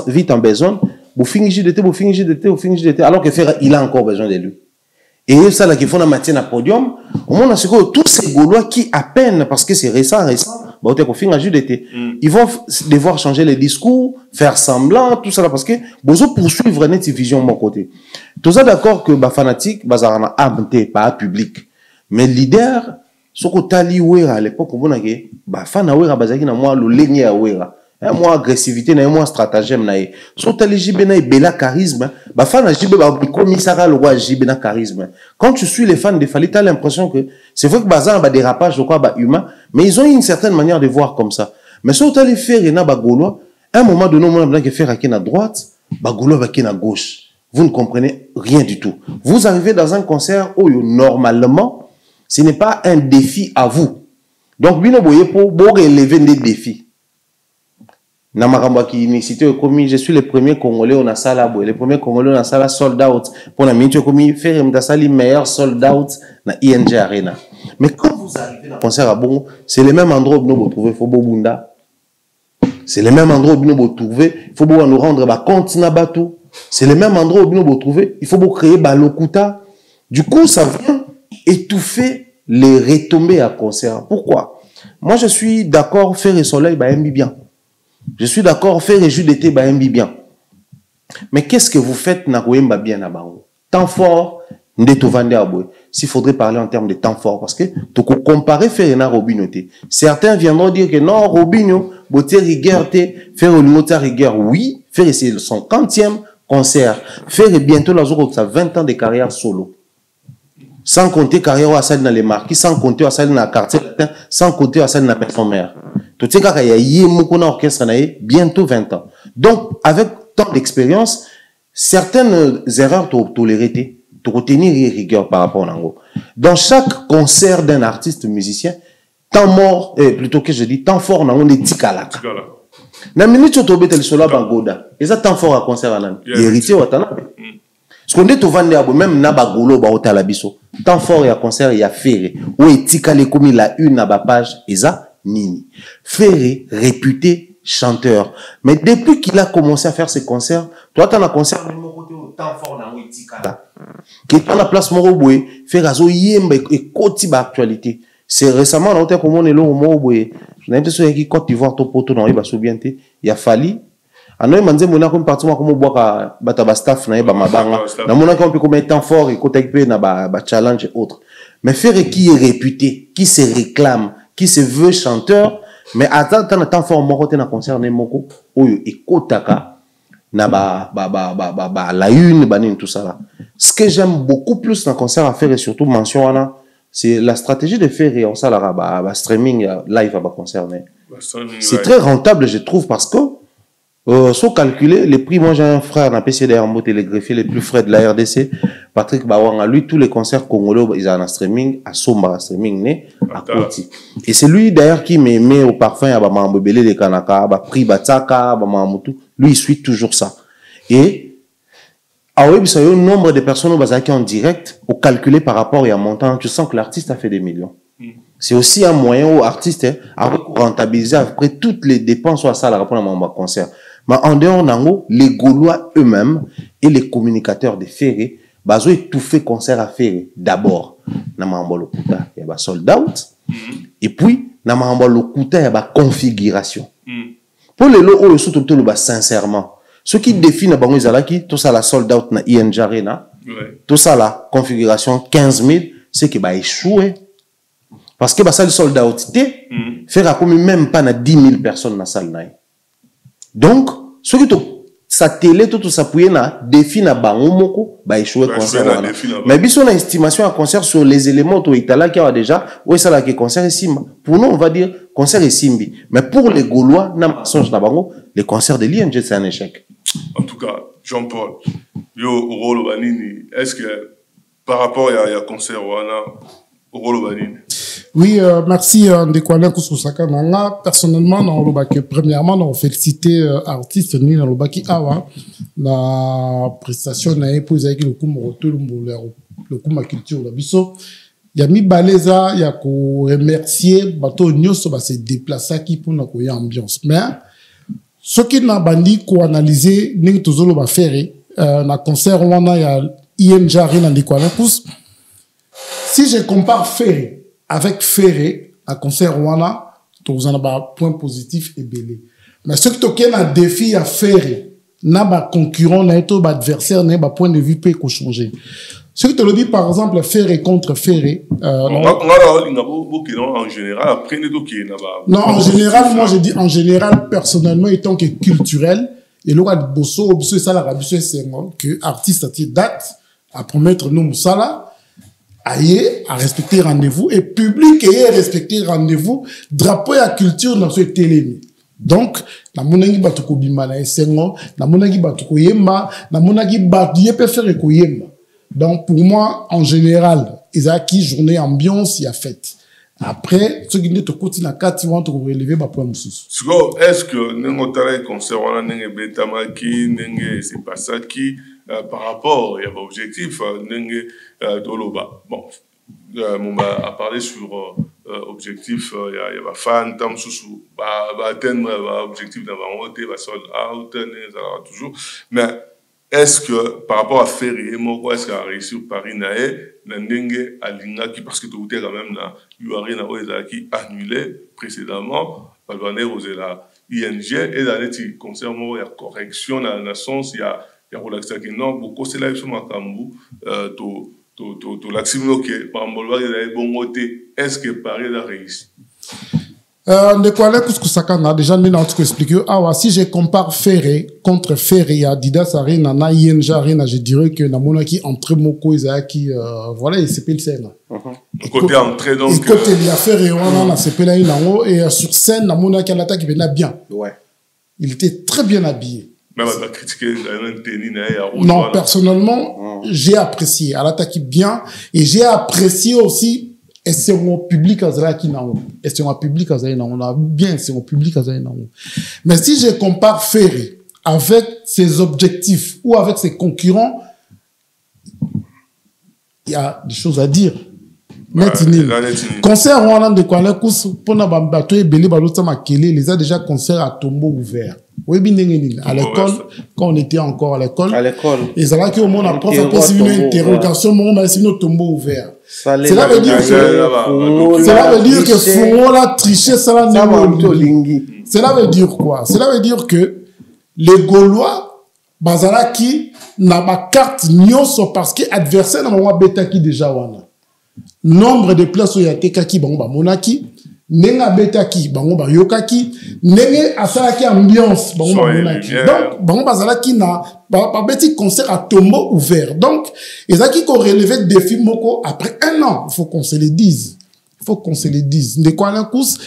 vite en besoin, vous finissez d'été, alors que Ferra il a encore besoin de lui. Et ça là qui font la matière à podium, au moment où tous ces Gaulois qui à peine parce que c'est récent, bah on finit d'été, ils vont devoir changer les discours, faire semblant, tout ça là parce que besoin poursuivre une vision de mon côté. Tout ça d'accord que bah fanatique, bah ça a abonté pas public, mais leader ce que tali wera à l'époque on a que bah fana wera bazaki na moi le ligné à wera. Moi agressivité na moi stratagème na e so tali jibe na bela charisme ba fana jibe ba commissariat le roi jibe na charisme. Quand tu suis les fans de Fally, tu as l'impression que c'est vrai que bazan ba dérapage ou quoi ba humain, mais ils ont une certaine manière de voir comme ça. Mais so tali faire na ba Gaulois, un moment donné on a que faire à qui na droite, ba Gaulois ba qui na gauche. Vous ne comprenez rien du tout. Vous arrivez dans un concert où normalement ce n'est pas un défi à vous. Donc, vous voyez pour relever des défis. Je suis le premier Congolais, on a ça là, le premier Congolais, on a ça là, sold out. Pour la minute, faire un meilleur sold out dans ING Arena. Mais quand vous arrivez dans le concert à Bongo, c'est le même endroit où vous trouvez Fobobunda. C'est le même endroit où vous trouvez, il faut nous rendre compte Nabatu. C'est le même endroit où vous trouvez, il faut créer Balokuta. Du coup, ça vient étouffer les retombées à concert. Pourquoi? Moi, je suis d'accord, faire et soleil, bah, bien. Je suis d'accord, faire et jus d'été, bah, bien. Mais qu'est-ce que vous faites, na bien, na bango? Temps fort, s'il faudrait parler en termes de temps fort, parce que, tu peux comparer faire et na Robinoté. Certains viendront dire que non, Robinho, beauté rigueur, faire au limota rigueur, oui, faire c'est son 50e concert. Faire et bientôt, la journée, ça 20 ans de carrière solo. Sans compter carrière à salle dans les marquis, sans compter à salle dans la quartier latin, sans compter à salle dans la personne mère. Tout ce qu'il y a un orchestre bientôt 20 ans. Donc, avec tant d'expérience, certaines erreurs tolérées, tu retenir rigueur par rapport à l'ango. Dans chaque concert d'un artiste musicien, temps mort, plutôt que je dis, temps fort, on est tikalaka. Na minute où tu es le solo bangoda, et ça temps fort à concert à l'an. Héritier ou à ce qu'on dit tout vendre même na bagolo ba hôtel biso. Tant fort ya concert ya Ferré ou etika le comme la une na ba page eza nini. Ferré réputé chanteur. Mais depuis qu'il a commencé à faire ses concerts, toi tu as un concert même côté temps fort na etika. Qui dans la place Moroboué, Ferré azo yemba et koti ba actualité. C'est récemment na hôtel comme on est là au Moroboué. Je n'ai pas sûr qui Côte d'Ivoire to poto na ba soubienté, il a fallu anoy manze mona comme partout comme boka bata staff na ba mabanga na mona comme comme temps fort et côté pe na ba challenge et autres. Mais Ferré qui est réputé, qui se réclame, qui se veut chanteur, mais attends temps fort mon côté na concert ne moko oyo et kotaka na la une banine tout ça là. Ce que j'aime beaucoup plus dans concert à faire et surtout mention là, c'est la stratégie de Ferré en ça là streaming live à concert mais c'est très rentable je trouve parce que sans calculer les prix, moi j'ai un frère dans PCD Hermot et les greffiers les plus frais de la RDC, Patrick Bawanga, lui tous les concerts congolais ils ont un streaming à Somba streaming né à Koti. Et c'est lui d'ailleurs qui m'aimait au parfum à Bamambebele de Kanaka, à prix Bataka, Bamamutu, lui il suit toujours ça. Et à Web il y a un nombre de personnes qui en direct au calculé par rapport à un montant, tu sens que l'artiste a fait des millions. C'est aussi un moyen aux artistes à rentabiliser après toutes les dépenses à ça la rapport à mon concert. Mais en dehors d'ango, les Gaulois eux-mêmes et les communicateurs de Ferré, ils ont étouffé concert à Ferré. D'abord, na mahamba lokuta, il y a sold out. Et puis, na mahamba lokuta, il y a configuration. Pour les lots, surtout sincèrement, ce qui définit bango izalaki, tout ça la sold out na ING Arena, tout ça la configuration 15 000, c'est qui va échouer. Parce que la salle sold out, faire comme même pas na 10 000 personnes dans la salle. Donc, ce qui sa télé tout ça pouye na défi na bango moko ba échouer concert wana mais biso na estimation à concert sur les éléments to itala qui a déjà ouais ça là que concert est simba pour nous on va dire concert est simbi mais pour les Gaulois na songe na bango les concerts de l'ING c'est un échec. En tout cas Jean-Paul yo rôle banini est-ce que par rapport à concert wana rôle banini. Oui, merci Ndekwana Kousoussaka Nanga. Personnellement, dans le bac, premièrement, on félicité artiste ni dans le bac awa la prestation na épouse avec le coup le coup ma culture la biso. Il y a mis baleza, il y a ko remercier bateau nyos ba se déplacer qui pour na ko ambiance. Mais ce qui n'a bandi ko analyser ni tozolo ba faire na concert wana ya INJARI na Ndekwana Kous. Si je compare Ferré avec Ferré, à concert Wana, tu as un point positif et belé. Mais ce que tu as un défi à Ferré, n'a pas concurrent, n'a pas adversaire, n'a pas point de vue peut changer. Ce que tu le dis par exemple, Ferré contre Ferré. En général, après, non, en général, moi je dis en général, personnellement, étant que culturel, et là, Bosso, ça la rabisso, c'est que artiste à date, à promettre nous, ça là. Aïe, à respecter rendez-vous et public et respecter rendez-vous drapeau et culture dans ce télé. Donc na monangi batuko bima na esengo na monangi batuko yemba na monangi batu yepe faire ko yemba. Donc pour moi en général ezaki journée ambiance y a fête. Après ce qui n'est te côté na kati want to relever ba point mususu. Est-ce que nengo tala concert wana nenge betamaki nenge c'est pas ça qui par rapport il y a un objectif nenge doloba bon on a parlé sur objectif il y a fan tam sous va atteindre objectif d'avoir monté va sold out toujours mais est-ce que par rapport à Ferré est-ce qu'il a réussi au Paris nae nenge alinga qui parce que tout est quand même là URI na oza qui annulé précédemment balbaner osela ING et dans les concerts il y a correction dans la sens il y a relaxé qui non beaucoup c'est là sur makambu to l'aximno que par molwa il a bon côté est-ce que Paris a réussi de quoi là Kousaka na déjà mis dans tout expliquer ah si je compare Ferré contre Ferré Adidas Arena na ING Arena je dirais que na monaki entre moko Isaki voilà il s'appelle scène côté entrée donc côté il y a Ferré on a s'appelle là et sur scène na monaki l'attaque qui venait bien ouais il était très bien habillé. Même à critiquer non, personnellement, j'ai apprécié. Elle attaque bien. Et j'ai apprécié aussi, et c'est mon public à Zala qui n'a pas. Et c'est mon public à Zala on a bien, c'est mon public à Zala mais si je compare Ferré avec ses objectifs ou avec ses concurrents, il y a des choses à dire. Concert, on a de quoi la course pour na bateau et belé balota makele, les a déjà concert à tombeau ouvert. Oui, bien, à l'école, quand on était encore à l'école. Et ça va que au monde a prof a une interrogation, on a essayé de tombeau ouvert. Cela veut dire que Fouron a triché, cela veut dire quoi? Cela veut dire que les Gaulois, Bazalaki, n'a pas carte nyonso parce que adversaire n'a pas bêta qui déjà wana. Nombre de places où il y a tekaki bango monaki nenga betaki bango ba yokaki nenge asalaki ambiance bango monaki donc bango bazalaki na ba beti concert à tombeau ouvert donc ezaki ko relever défi moko après un an il faut qu'on se le dise Ndekwana Kous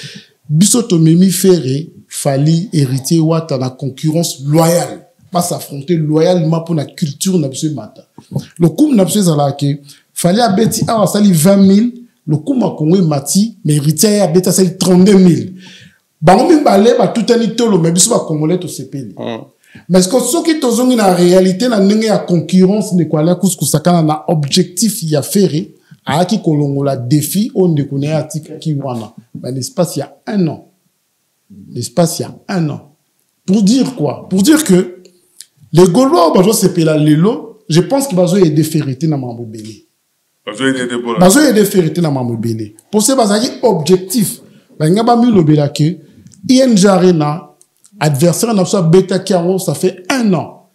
biso tomemi Ferré Fali héritier wata na concurrence loyale pas s'affronter loyalement pour la culture na biso mata le coup na biso zalaki fallait à Betty a sali 20 000 le coup ma Congo mati mais héritier a Betty sali 32 000 bango mi balé ba tout ani tolo mais biso ba congolais to sepeli mais ce que ceux qui tozongi na réalité na ndenge ya concurrence ne quoi la Kousaka na objectif ya Ferré a qui kolongola défi on ne connaît atika ki wana mais l'espace il y a un an pour dire quoi pour dire que les Gaulois bazo sepela lelo je pense que bazo aider Ferré na mambo belé bazo aider Ferré na mambo belé pour ce bazaki objectif ba ngaba mi lobela que ING Arena adversaire na so beta kiango ça fait un an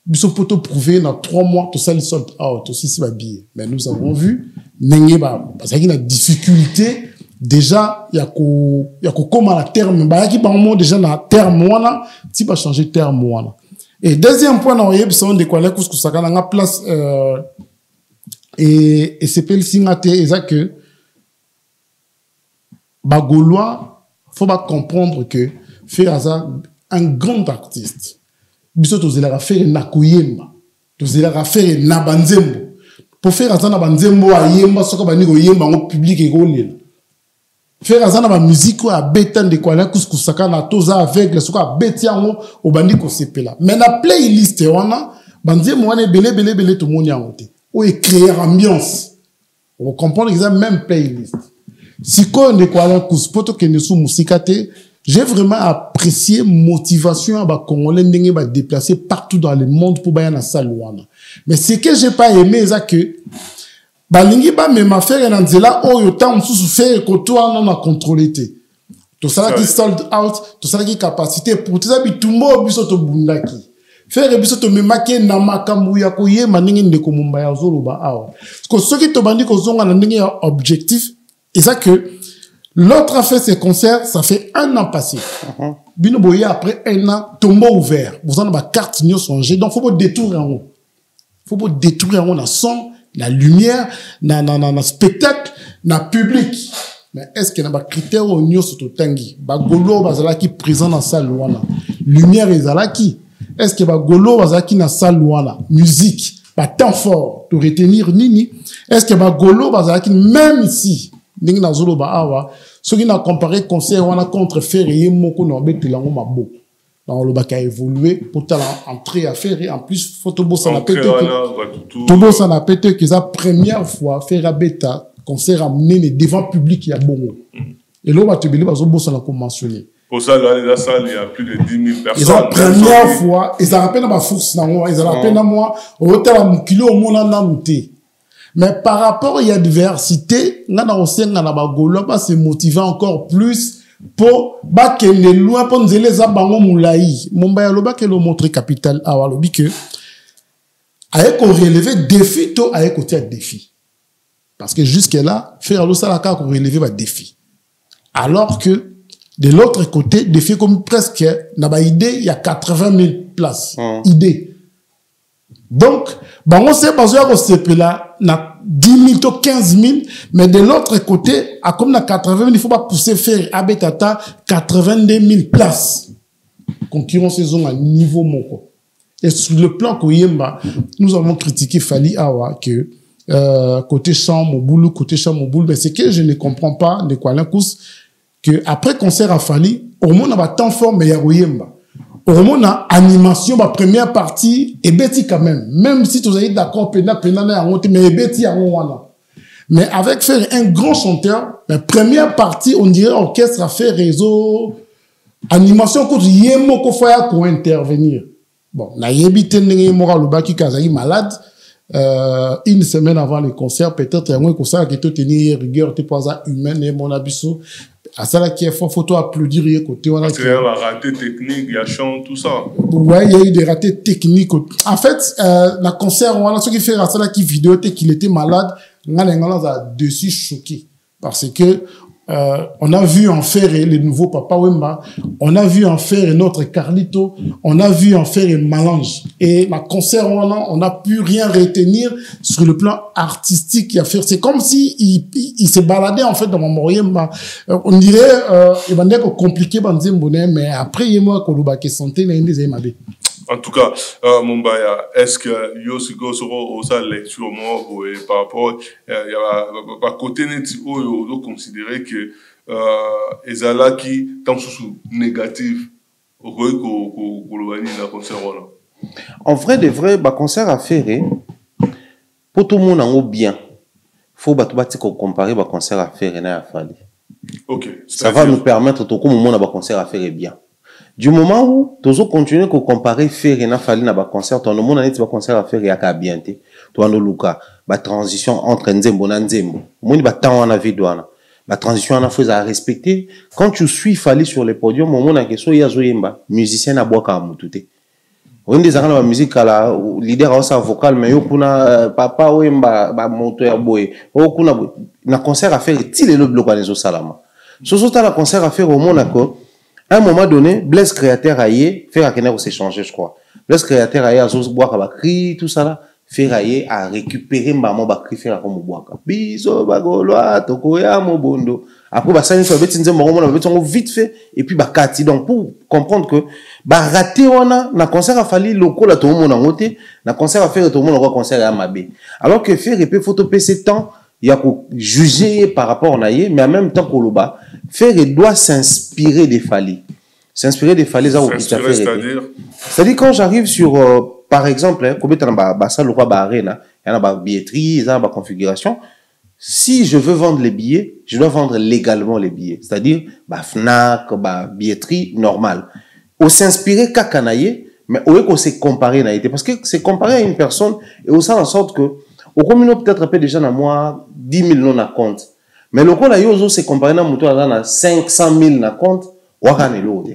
biso poto prouver dans 3 mois tout ça les sold out aussi si ba billet mais nous avons vu nenge ba bazaki na difficulté déjà ya ko koma na terme ba ki ba moment déjà na terme wana ti ba changer terme wana Et deuxième point, on y sont des collègues qui sont en place, et c'est pas le signe que, Gaulois, faut pas comprendre que, faire un grand artiste. Biso tozela faire na koyemba. Tozela faire na banzembo. Pour faire ça na banzembo ayemba soko bani koyemba ngo public e kolela. Faire ça na ba musique ko abeta de quoi la kuskusaka na toza aveugle soko abeti yango obandi ko sepela. Mais na playlist wana banzembo wana belé tout monde yango te. O créer ambiance. On comprend exactement même playlist. Si quoi de quoi la kuspoto ke ne sou musikate. J'ai vraiment apprécié motivation à ba Congolais ndenge ba déplacer partout dans le monde pour ba na saluana. Mais ce que j'ai pas aimé c'est que ba lingi ba même affaire na nzela oyo ta msusu faire ko to na na contrôler te. To sala qui sold out, to sala qui capacité pour ça bitumbo biso to bundaki. Faire biso to memake na makambu ya ko ye maningi ndeko mumba ya zolo ba awa. Ko soki to bandi ko zonga na ndenge ya objectif et ça que l'autre a fait ses concerts, ça fait 1 an passé. Bino Boye, après 1 an, tombeau ouvert. Vous en avez ma carte n'y songé. Donc, faut pas détruire en haut. Faut pas détruire en haut, la son, la lumière, na spectacle, na public. Mais est-ce qu'il y a des critères au niveau sur le tangi? Golo, bazalaki présent dans la salle, lumière, ezalaki. Est-ce qu'il y a Golo, bazalaki dans la salle, musique, pas temps fort, de retenir nini? Est-ce qu'il y a Golo, bazalaki même ici? Ningi na zolo ba awa ce qui n'a comparé concert wana contre Ferré moko no betela ngo mabo dans le bac a évolué pour ta entrée à faire et en plus photobo ça n'a pété tout ça n'a pété que la première fois faire bêta concert amené devant public il y a bongo et là on va te bilé bazo bossa na conventionné pour ça dans la salle il y a plus de 10 000 personnes. Et la première fois ils ont rappelé ma force na moi ils ont rappelé na moi au hôtel à kilo au monde na muté. Mais par rapport à l'adversité, on a se motiver encore plus pour que les lois pour nous les abango moulaï. Mon bail loba que le montre capital à walobi que avec qu'on relever défi to avec côté défi. Parce que jusque là, faire le salaka qu'on relever va défi. Alors que de l'autre côté, défi comme presque n'a pas idée, il y a 80 000 places. Idée. Donc, on sait pas que c'est là, na 10 000 15 000, mais de l'autre côté, à comme na 80 000, il faut pas pousser faire abetata 82 000 places. Concurrence saison à niveau moko. Et sur le plan Koyemba, nous avons critiqué Fali Awa que côté champ Moboulou, mais c'est que je ne comprends pas de quoi l'incous que après concert à Fali, au moins on a temps fort mais il y a Koyemba. Au moment la animation, la première partie, et bêti quand même. Même si vous êtes d'accord, mais bêti à wana. Mais avec faire un grand chanteur, la première partie, on dirait orchestre a fait réseau, animation, quand yémo ko faya ko intervenir. Bon, na yébite n'engé mora lobaki kazayi malade, une semaine avant le concert, peut-être, il y a un concert qui était tenu rigueur, t'es pas humaine, et mon abisso. À ça, qui est fort, faut applaudir, côté, parce qu'il y a un raté technique, il y a chant, tout ça. Ouais, il y a eu des ratés techniques. En fait, le concert, voilà, ce qui fait à ça, qui vidéo, qu'il était malade, on a dessus choqué. Parce que, on a vu en faire le nouveau Papa Wemba, on a vu en faire notre Carlito, on a vu en faire un Malange. Et le concert, on n'a pu rien retenir sur le plan artistique. C'est comme si il s'est baladé en fait dans mon Moriemba. On dirait, il va être compliqué, mais après, il y a moi qui est santé, il y a en tout cas, Mumbaya, est-ce que Yosiko sera aussi lecture par rapport à côté net où considérer que Ezala qui tant sous négatif au concert en vrai de vrai concert à faire pour tout le monde en bien faut comparer concert à faire et à faire. Ok. Ça va nous permettre tout le monde à concert à faire bien. Du moment où tu as continué à comparer faire et na fali na ba concert, ton monde a concert à faire et à bien te. Tu as no luka ba transition entre nzembo na nzembo. Moni ba temps on a vu douana. Ba transition on a fait à respecter. Quand tu suis fali sur le podium, mon na question ya zoyemba, musicien na boka mutute. On des arrangements la musique la leader a sa vocal mais yo kuna papa wemba ba moteur boy. O kuna na concert à faire til le bloc anezo salama. Soso ta la concert à faire au Monaco. À un moment donné, Blaise Créateur a faire à Kenner s'échanger, je crois. lorsque créateur a boire ba cri tout ça là faire a récupérer maman ba cri faire comme boire biso ba goloa tokoya mobondo après ba ça une fois betinze maman na betongo vite fait et puis ba kati donc pour comprendre que ba raté wana na concert a fallu lokola tout le monde en côté na concert a faire tout le monde concert à mabé alors que faire épée photo PC temps il y a pour juger par rapport à Naye, mais en même temps Koloba, faire doit s'inspirer des Fali. S'inspirer des Fali, c'est-à-dire quand j'arrive sur, par exemple, comme tu as le roi Arena, il y a la billetterie, il y a la configuration. Si je veux vendre les billets, je dois vendre légalement les billets. C'est-à-dire, Fnac, billetterie normale. On s'inspirer Kakanaye, mais on veut se comparer Naye. Parce que c'est comparé à une personne, et on sent en sorte que au commun peut-être appelé déjà dans moi 10 000 non à compte. Mais le cas yozo c'est comparé à muto à 500 000 na compte, wakane l'autre.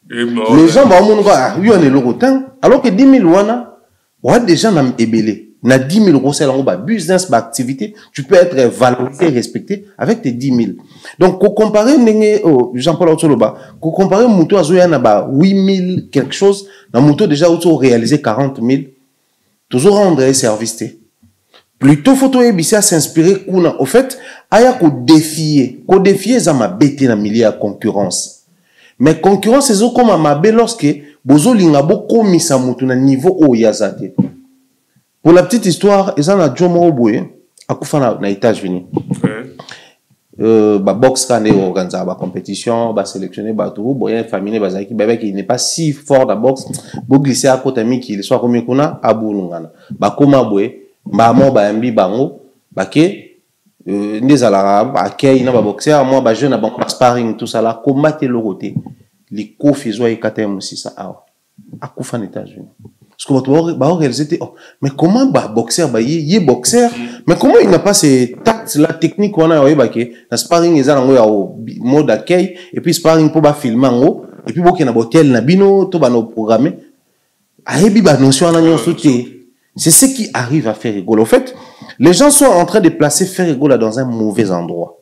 Les gens vont mon gars, oui on est l'euro alors que 10 000 wana, wa déjà na ébélé. Na 10 000 euros c'est là business, activité, tu peux être valorisé, respecté avec tes 10 000. Donc pour comparer Jean-Paul Otoloba, pour comparer muto à zoya na ba 8 000 quelque chose, na muto déjà auto réalisé 40 000, toujours rendre service. Plutôt photo ebisi à s'inspirer kuna au fait aya ko défier za ma bête na milieu à concurrence mais concurrence c'est comme ma bé lorsque bozo linga bo komisa mutu na niveau o yazate. Pour la petite histoire eza na Jomo Boye akufa na États-Unis ba box quand on organise ba compétition ba sélectionner ba tout boye famille bazaki bébé qui n'est pas si fort dans boxe bo glisser à côté mi qui soit comme kuna abulungana ba koma boye maman ba mbi bango bake les arabes akei na ba boxer moi ba jeune ba sparring tout ça là combattre le côté les kofizo et katem si ça akufa en États-Unis parce que ba réalisé mais comment ba boxer ba yi boxer mais comment il n'a pas ces tacts la technique on a bake na sparring ezala ya mode akei et puis sparring pour ba filmer ngo et puis boke na botel na bino to ba no programmer ayebi ba notion na nyonso te. C'est ce qui arrive à faire rigolo. En fait, les gens sont en train de placer faire rigolo dans un mauvais endroit.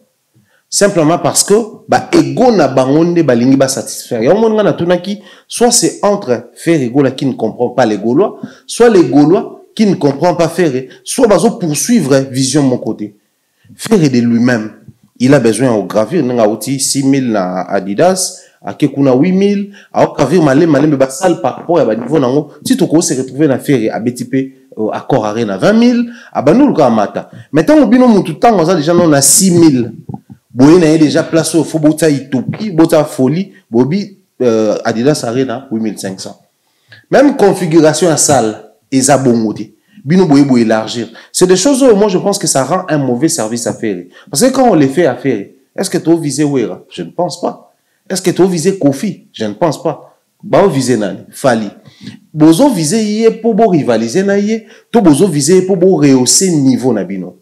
Simplement parce que, ego na bangonde balingi ba satisfaire. Ya monga na tunaki, soit c'est entre faire rigolo qui ne comprend pas les Gaulois, soit les Gaulois qui ne comprend pas faire, soit bazo poursuivre vision de mon côté. Faire de lui-même. Il a besoin au gravir, n'a outil 6000 na Adidas, à Kekuna 8000, à gravir malé mais basal par rapport à niveau nango. Si tu commences à se retrouver na faire à BTP accord arena 20 000, à banou le cas mata. Maintenant, au bino tout temps, on a déjà non à 6 000. Boye na déjà placé au faux bota Itopi, bota folie, bobi Adidas arena 8500. Même configuration à salle, et ça bongoté. Bino boye élargir. C'est des choses où moi je pense que ça rend un mauvais service à faire. Parce que quand on les fait à faire, est-ce que tu as visé Wera? Je ne pense pas. Est-ce que tu as visé Kofi? Je ne pense pas. Bah, visé Nani, Fali. Bozo visé yé pour bo rivaliser na yé, to bozo visé pour bo rehausser niveau na bino.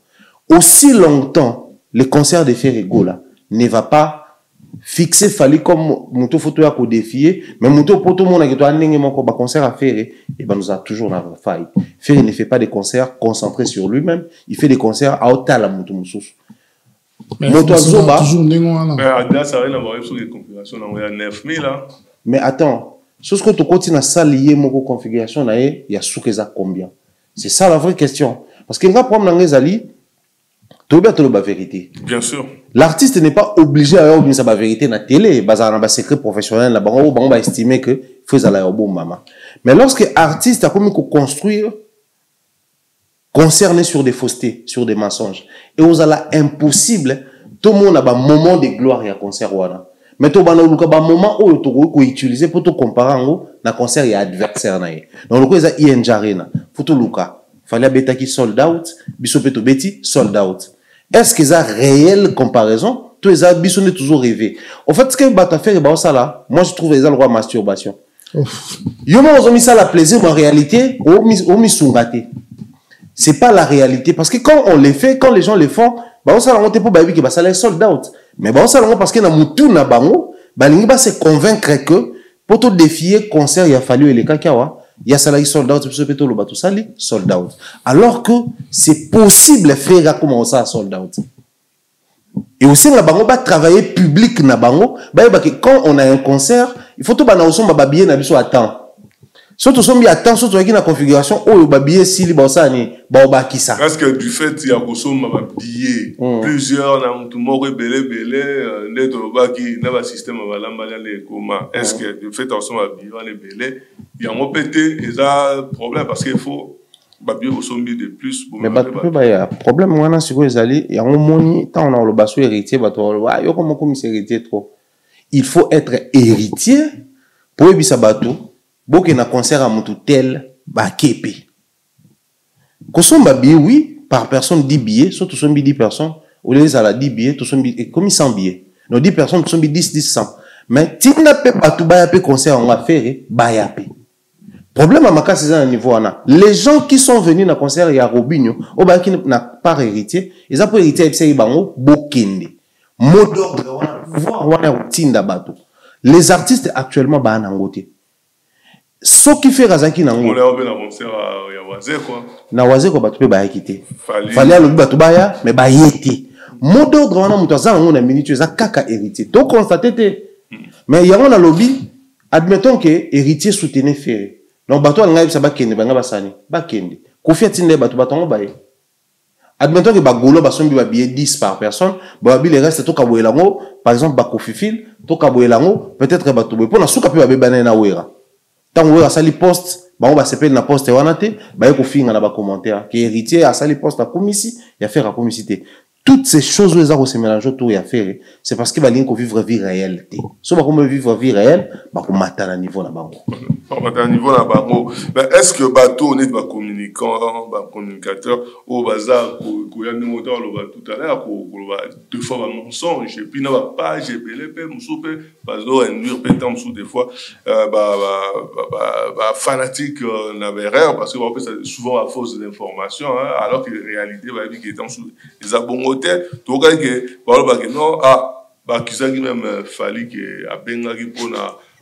Aussi longtemps, le concert de Ferrego là ne va pas fixer Fali comme muto photo ya ko défier, mais muto poto mona ki to anenge moko ba concert à faire et ben nous a toujours na faille. Ferré ne fait pas des concerts concentrés sur lui-même, il fait des concerts à hauteur la muto mususu. Mais toujours mais Adidas a rien à voir sur les configurations dans 9000 là. Mais attends, ce que tu continues à s'allier mon configuration il y a soukeza combien? C'est ça la vraie question. Parce qu'il y a un problème dans les alliés, tu dois la vérité. Bien sûr. L'artiste n'est pas obligé à avoir sa vérité dans la télé, basé dans un secret professionnel, là, on va estimer que faut aller au bon maman. Mais lorsque l'artiste a comme construire concerné sur des faussetés, sur des mensonges, et on a impossible, tout le monde a un moment de gloire et un concert. Mais tu as un moment où tu peux utiliser pour te comparer à concert et adversaire. Donc, il y a INJ Arena. Faut Luka. Fallait bêta qui sold out, bisopeto beti sold out. Est-ce que ça réelle comparaison? Tous les habits sont toujours rêvés. En fait, ce que tu fait, ça là, moi je trouve les droit masturbation. Yo ont mis ça la plaisir, mais en réalité, on mis sungate. C'est pas la réalité. Parce que quand on les fait, quand les gens les font, on s'en rend pour baby que ça les sold out. Mais on s'en rend parce qu'il y a moutou na bango, balingi ba se convaincre que pour te défier concert il a fallu les kakawa, il y a ça là sold out, tout le bateau sali sold out. Alors que c'est possible frère comment ça sold out. Et aussi na bango ba travailler public na bango, ba que quand on a un concert, il faut tout ba na oso ba billet na biso à temps. Surtout si on a tant surtout avec une configuration où il y a si libosani baobakisa. Parce que du fait il y a billet plusieurs na tout monde belé les tolobaki na ba système balambala les comment est-ce que du fait on sont les belé il y a un pété et ça problème parce qu'il faut babie au sombi de plus mais il y a problème on sur les alliés il y a un moni tant on a le basso héritier bato yo comme héritier trop il faut être héritier pour ebisa bato boke na concert à mutu tel bakepe kosomba billet oui par personne 10 billets surtout sont 10 personnes ou les à la 10 billets tout sont comme 100 billets nos 10 personnes sont 10 100 mais tinda pe bato ba pe concert on va faire ba ya pe problème à maka c'est un niveau là les gens qui sont venus na concert ya Robinho au ba qui n'a pas héritier ils ont pas héritier c'est bango bokende mot d'ordre wana tinda bato les artistes actuellement ba na ngote ce qui fait razaki na ngo na waze ko batu pe ba yakite fallait alobi batu ba ya mais ba yete mot d'ordre wana mutu za ngo na minute za kaka héritier to constater mais yango na lobby admettons que héritier soutenait Ferré donc batu nga bisa ba kende ba nga basani ba kende ko fiatinde batu batongo ba ye admettons que ba golo ba sombi ba billet 10 par personne ba bi le reste to ka boelango par exemple ba kofifil to ka boelango peut-être batu bo pona suka pe ba bebana na wera tant que ça li poste ba on va s'appeler na poste wana te ba ko finga na ba commentaire que héritier a ça li poste à commissi ya faire à commissité toutes ces choses les a se mélanger autour ya faire c'est parce que ba link vivre vie réelle te so ba ko vivre vie réelle ba ko mata na niveau na bango ba mata na niveau na bango mais est-ce que bateau on est ba communicant ba communicateur au bazar ko ya ni moteur lo ba tout à l'heure ko ba deux fois ba mensonge et puis na ba page belé pe musupe bazo induire pe temps sous des fois ba fanatique na erreur parce que on peut souvent à fausse d'information alors que la réalité va dire que temps sous les abongotés tout cas que ba que non bah qui ça qui même fallait que à Bengaki pour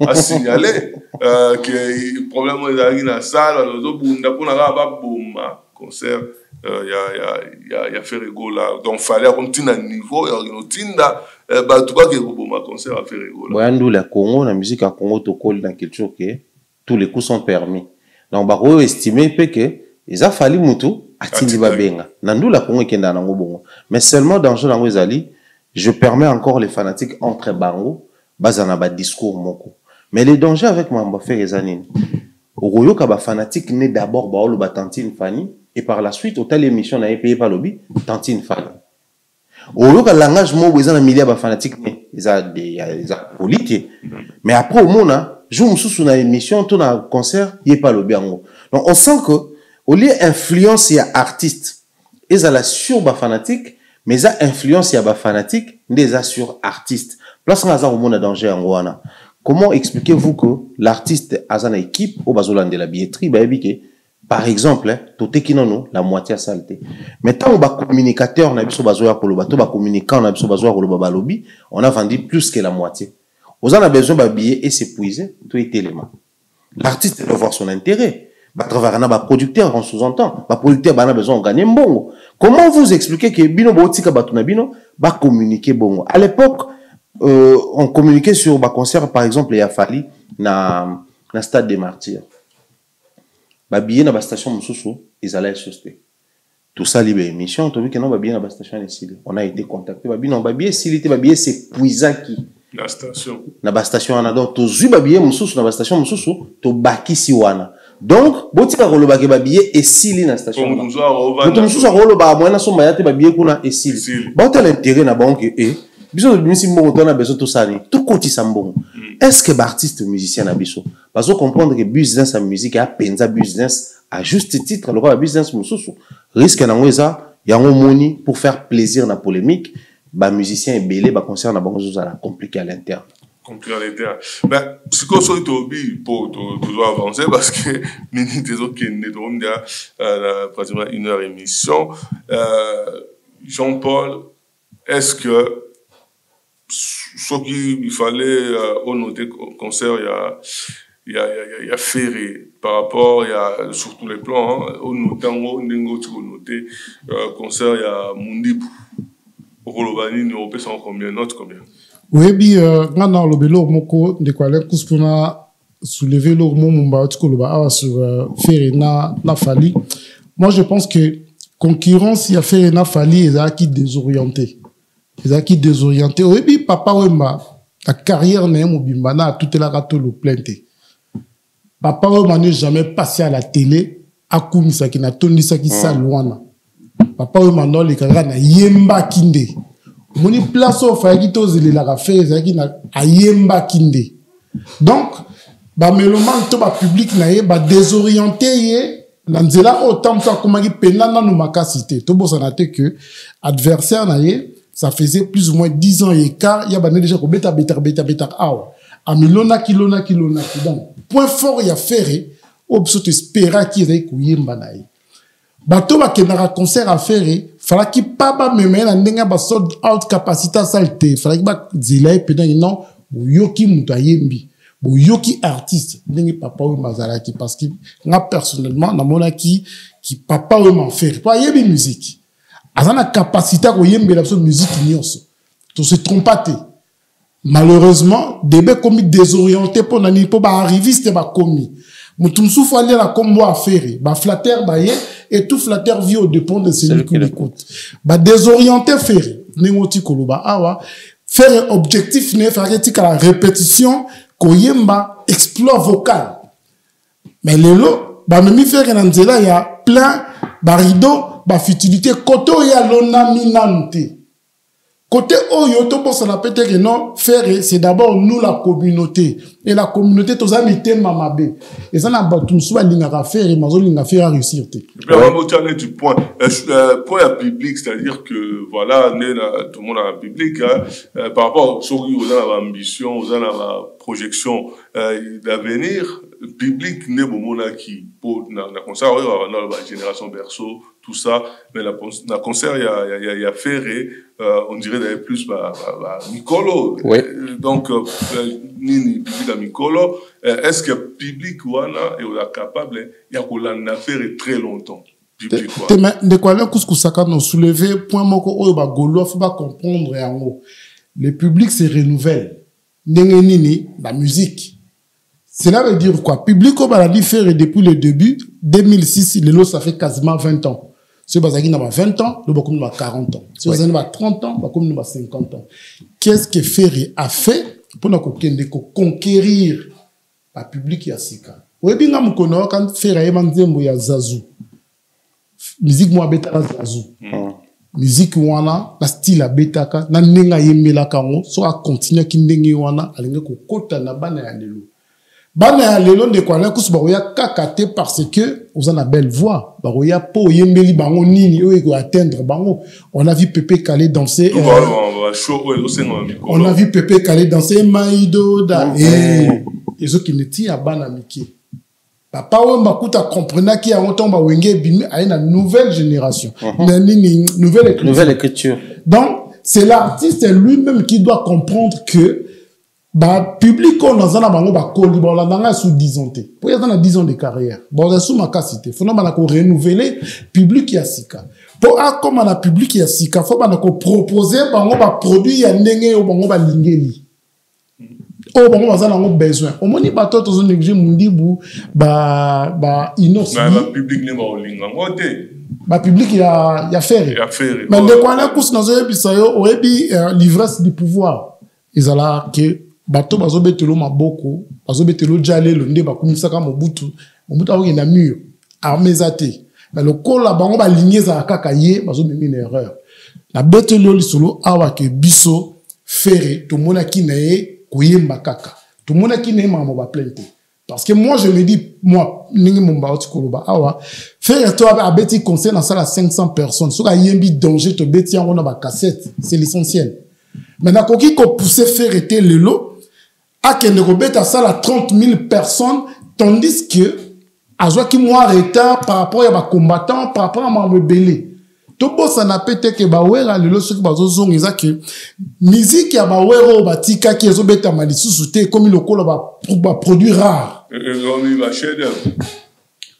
à signaler que problème est dans la salle alors pour na ba bomba concert il y a fait rigolo là donc fallait continuer à niveau et tinda bah tout cas que bomba concert a fait rigolo là ouais la Congo la musique à Congo to colle dans quelque chose que tous les coups sont permis donc bah on estimer que ils a fallu mutu atindi ba benga nandu la Congo kenda na ngobongo mais seulement dans jeu lango ezali je permets encore les fanatiques entre bango bazana ba discours moko mais les dangers avec moi m'a fait rezanine oyo ka ba fanatique né d'abord ba olo ba tantine Fanny et par la suite au tel émission na payé par lobby tantine Fanny oyo ka langage mo bezana milieu ba fanatique né ils a politique mais après au mona jour mususu na émission tout na concert yé pas lobby ango donc on sent que au lieu influence ya artiste ils a la sur ba fanatique mais ça influence ya ba fanatique des sur artiste place nga za au monde danger en wana comment expliquez-vous que l'artiste a une équipe au bazolan de la billetterie ba ebike par exemple to tekinono la moitié saleté mais tant on ba communicateur na biso bazoya ko loba to ba communicant na biso bazoya ko loba ba lobby on a vendu plus que la moitié on a besoin ba billet et s'épuiser tout est élément l'artiste doit voir son intérêt ba travailler na ba producteur on sous-entend ba producteur ba na besoin de gagner mbongo. Comment vous expliquez que bino botika batuna bino ba communiquer bongo à l'époque on communiquait sur ba concert par exemple ya Fali na stade des Martyrs ba billet na ba station mususu ils allaient susté tout ça libre émission to que non ba billet na ba station ici on a été contacté ba billet silité ba billet c'est puisaki la station na ba station ana donc to zu ba billet mususu na ba station mususu to bakisi wana donc botika koloba ke ba billet esili na station mutu mususu koloba mwana somba yate ba billet kuna esili ba tel intérêt na banque et biso bimisi mbongo to na beso to sani tout kotisa mbongo est-ce que ba artiste musicien na biso bazo comprendre que business en musique a penza business à juste titre le roi business mususu risque na ngweza yango moni pour faire plaisir na polémique ba musicien belé ba concert na bango zo la compliqué à l'interne compliqué à l'interne mais ce que soit tobi pour toujours avancer parce que minute des autres qui ne dorment déjà pratiquement 1 heure émission Jean-Paul est-ce que ce qu'il fallait noter concert il y a Ferré par rapport il y a sur tous les plans au notango ndingo tu noter concert il y a Mundibu Rolobani ni opé sans combien note combien oui bi ngana lobelo moko de quoi les kuspuna soulever le mot sur Ferena Fali. Moi, je pense que concurrence, il y a Ferena Fali, ils ont qui désorienté. Ils ont qui désorienté. Et puis, papa, la carrière n'est pas tout est là, le plainte. Papa, n'est jamais passé à la télé, à Koumisa, qui n'a tenu ça qui s'aloine. Papa, maintenant, les carrières n'a yemba kinde. Moni place au faïkito, il est là, à faire, il n'a yemba kinde. Donc, bah, méloman, tout le public n'a désorienté, nanzela autant que comment il pénal nous m'a cité. Tout bon, ça n'a été que adversaire n'a ça faisait plus ou moins 10 ans écart. Il y a déjà que bêta awa. Amilona kilona. Donc, point fort il y a ferré. Obso te espéra qu'il y ait kouyemba na ye. Bato ba kenara concert à ferré. Fala ki pas ba meme na ndenga ba sold out capacité salte. Fala ki ba zila pédan non. Yoki mutayembi. Yoki artiste. Ndengi papa ou mazalaki parce que moi personnellement na mona qui papa ou m'en faire. Pas yebi musique. Azana capacité à yembe la musique nyonso. To se trompaté. Malheureusement, début comique désorienté pour nani pour ba arriviste ba commis. Moutoumsou faut aller la combo à faire. Ba flatteur ba et tout flatteur vit au dépend de celui qui l'écoute. Ba désorienté faire. Nengoti koloba awa. Faire objectif ne faire à la répétition koyemba exploit vocal. Mais les lots, ba memi faire nanzela il y a plein ba rideau ba futilité côté il y a l'onaminante. Côté oyo to pour ça la peut-être que non faire c'est d'abord nous la communauté et la communauté tous amis thème mamabe et ça n'a pas tout soit linga faire et mazo linga faire réussir té. Du point point public, c'est-à-dire que voilà tout le monde a un public par rapport aux ambitions, aux projection d'avenir public n'est bon qui pour la concert la génération berceau tout ça mais la concert il y a ferré on dirait d'ailleurs plus Mikolo donc ni public à Mikolo est-ce que public wana et on est capable il y a qu'on l'a fait très longtemps public quoi de quoi là couscoussaka nous soulever point moko oyo ba golo faut pas comprendre yango le public se renouvelle nini la musique. Cela veut dire quoi? Public comme a dit faire depuis le début, 2006, le lot ça fait quasiment 20 ans. Si vous avez 20 ans, le Bakoum a 40 ans. Si vous avez 30 ans, le Bakoum a 50 ans. Qu'est-ce que Ferry a fait pour nous conquérir le public Yassika? Vous avez bien vu quand Ferry a dit Zazu. Musique moi bêta Zazu. Musique wana, la style a bêta ka, na nenga yembe la kango, so a continuer ki ndenge wana, alinge ko kota na bana ya lelo. Bana ya lelo de kwa lakus baroya kakate parce que vous avez une belle voix. Baroya po yembeli bango nini eux ils atteindre bango. On a vu Pépé Calé danser. On a vu Pépé Calé danser Maïdo da et ceux qui ne tient à bana miki. Papa ou makuta comprenait qu'il y a longtemps ba wenge bimi a une nouvelle génération. Nouvelle écriture. Donc c'est l'artiste lui-même qui doit comprendre que bah public on a zana bango ba koli ba la nanga sous 10 ans té pour y a 10 ans de carrière bon ça sous ma capacité faut na ko renouveler public ya sika pour a comme na public ya sika faut ba ko proposer bango ba produit ya ndenge o bango ba lingeli o bango ba zana ngo besoin o moni ba toto zo négliger mundibu ba innocent ba public ne ba o linga ngote ba public ya faire mais de quoi la course dans un bisayo aurait bi l'ivresse du pouvoir ils alla que bato bazo betelo maboko bazo betelo jalelo nde bakumisaka mobutu awo na mur armezate mais le kola bango ba ligneza kaka ye bazo memi une erreur na betelo lisolo awa ke biso ferré to mona ki na ye koyemba kaka to mona ki na mama ba plainte parce que moi je me dis moi ningi momba oti koloba awa ferré to abeti concert na sala 500 personnes soka yembi danger to beti yango na ba cassette c'est l'essentiel maintenant koki ko pousser faire été le lot à que ne robet à ça la 30 000 personnes tandis que à joie qui moi retard par rapport à ma combattant par rapport à ma rebelle tout bon ça n'a pas été que ba wera le lot ce qui bazo zongiza que musique ya ba wera batika qui ezobet à malisu souté comme le col ba produit rare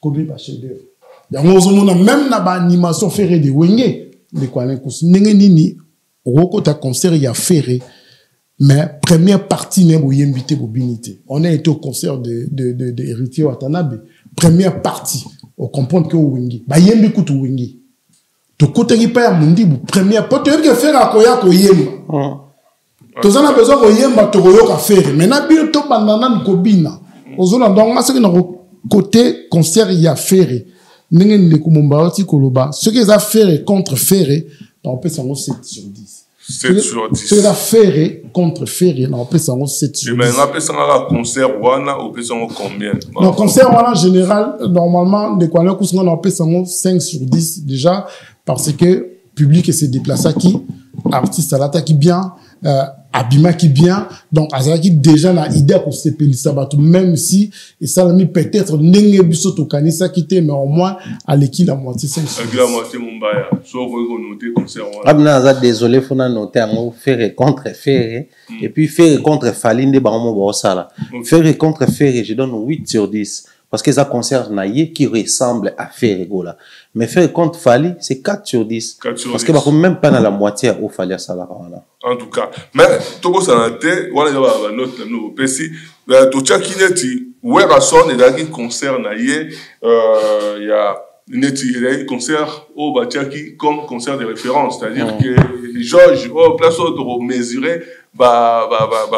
comme ba chef-d'œuvre ya ngozo mona même na ba animation ferré de wenge de quoi l'incous ndenge nini roko ta concert ya ferré Mais première partie, n'est pas invité pour binité. On a été au concert de Héritier Watanabe. Première partie. On comprend que Wingi. Bah, yembi kutu Wingi. To côté qui perd mundi, première partie. Tu veux faire à koya koyemba. Tu as besoin koyemba, tu koyoka faire. Maintenant, bien, to banana nkobina. Ozona, donc, c'est que côté concert, il y a faire. N'engé n'ekumumba oti koloba. Ce qu'ils a fait contre faire, on peut s'en 7 sur 10. 7 sur 10. C'est la ferré contre ferré, on peut s'en 7 sur 10. Mais on peut s'en un concert, on peut s'en combien? Non, concert, en général, normalement, les quoi, on peut s'en 5 sur 10 déjà, parce que public s'est déplacé qui, artiste à l'attaque qui bien, Abima qui bien, donc Azaki déjà n'a idée pour se payer sabato, même si, et ça l'a mis peut-être n'engé biso to kanisa quitté, mais au moins, à l'équipe la moitié 5 sur 10. La moitié Mumbaya, soit vous notez concert. Abna, désolé, faut noter un faire contre faire, et puis faire contre Faline de Baromo Sala. Faire contre faire, je donne 8 sur 10. Parce que ça concerne Naye qui ressemble à faire Gola. Mais faire contre Fali, c'est 4 sur 10. 4 sur parce 10. Que même pas dans la moitié au Fali à Salara. En tout cas. Mais, Togo Sanate, on a une note, nous, Pessi, Tocha Kineti, où est son et d'ailleurs concert Naye, il y a un concert au Batiaki comme concert de référence. C'est-à-dire que Georges, au place de mesurer,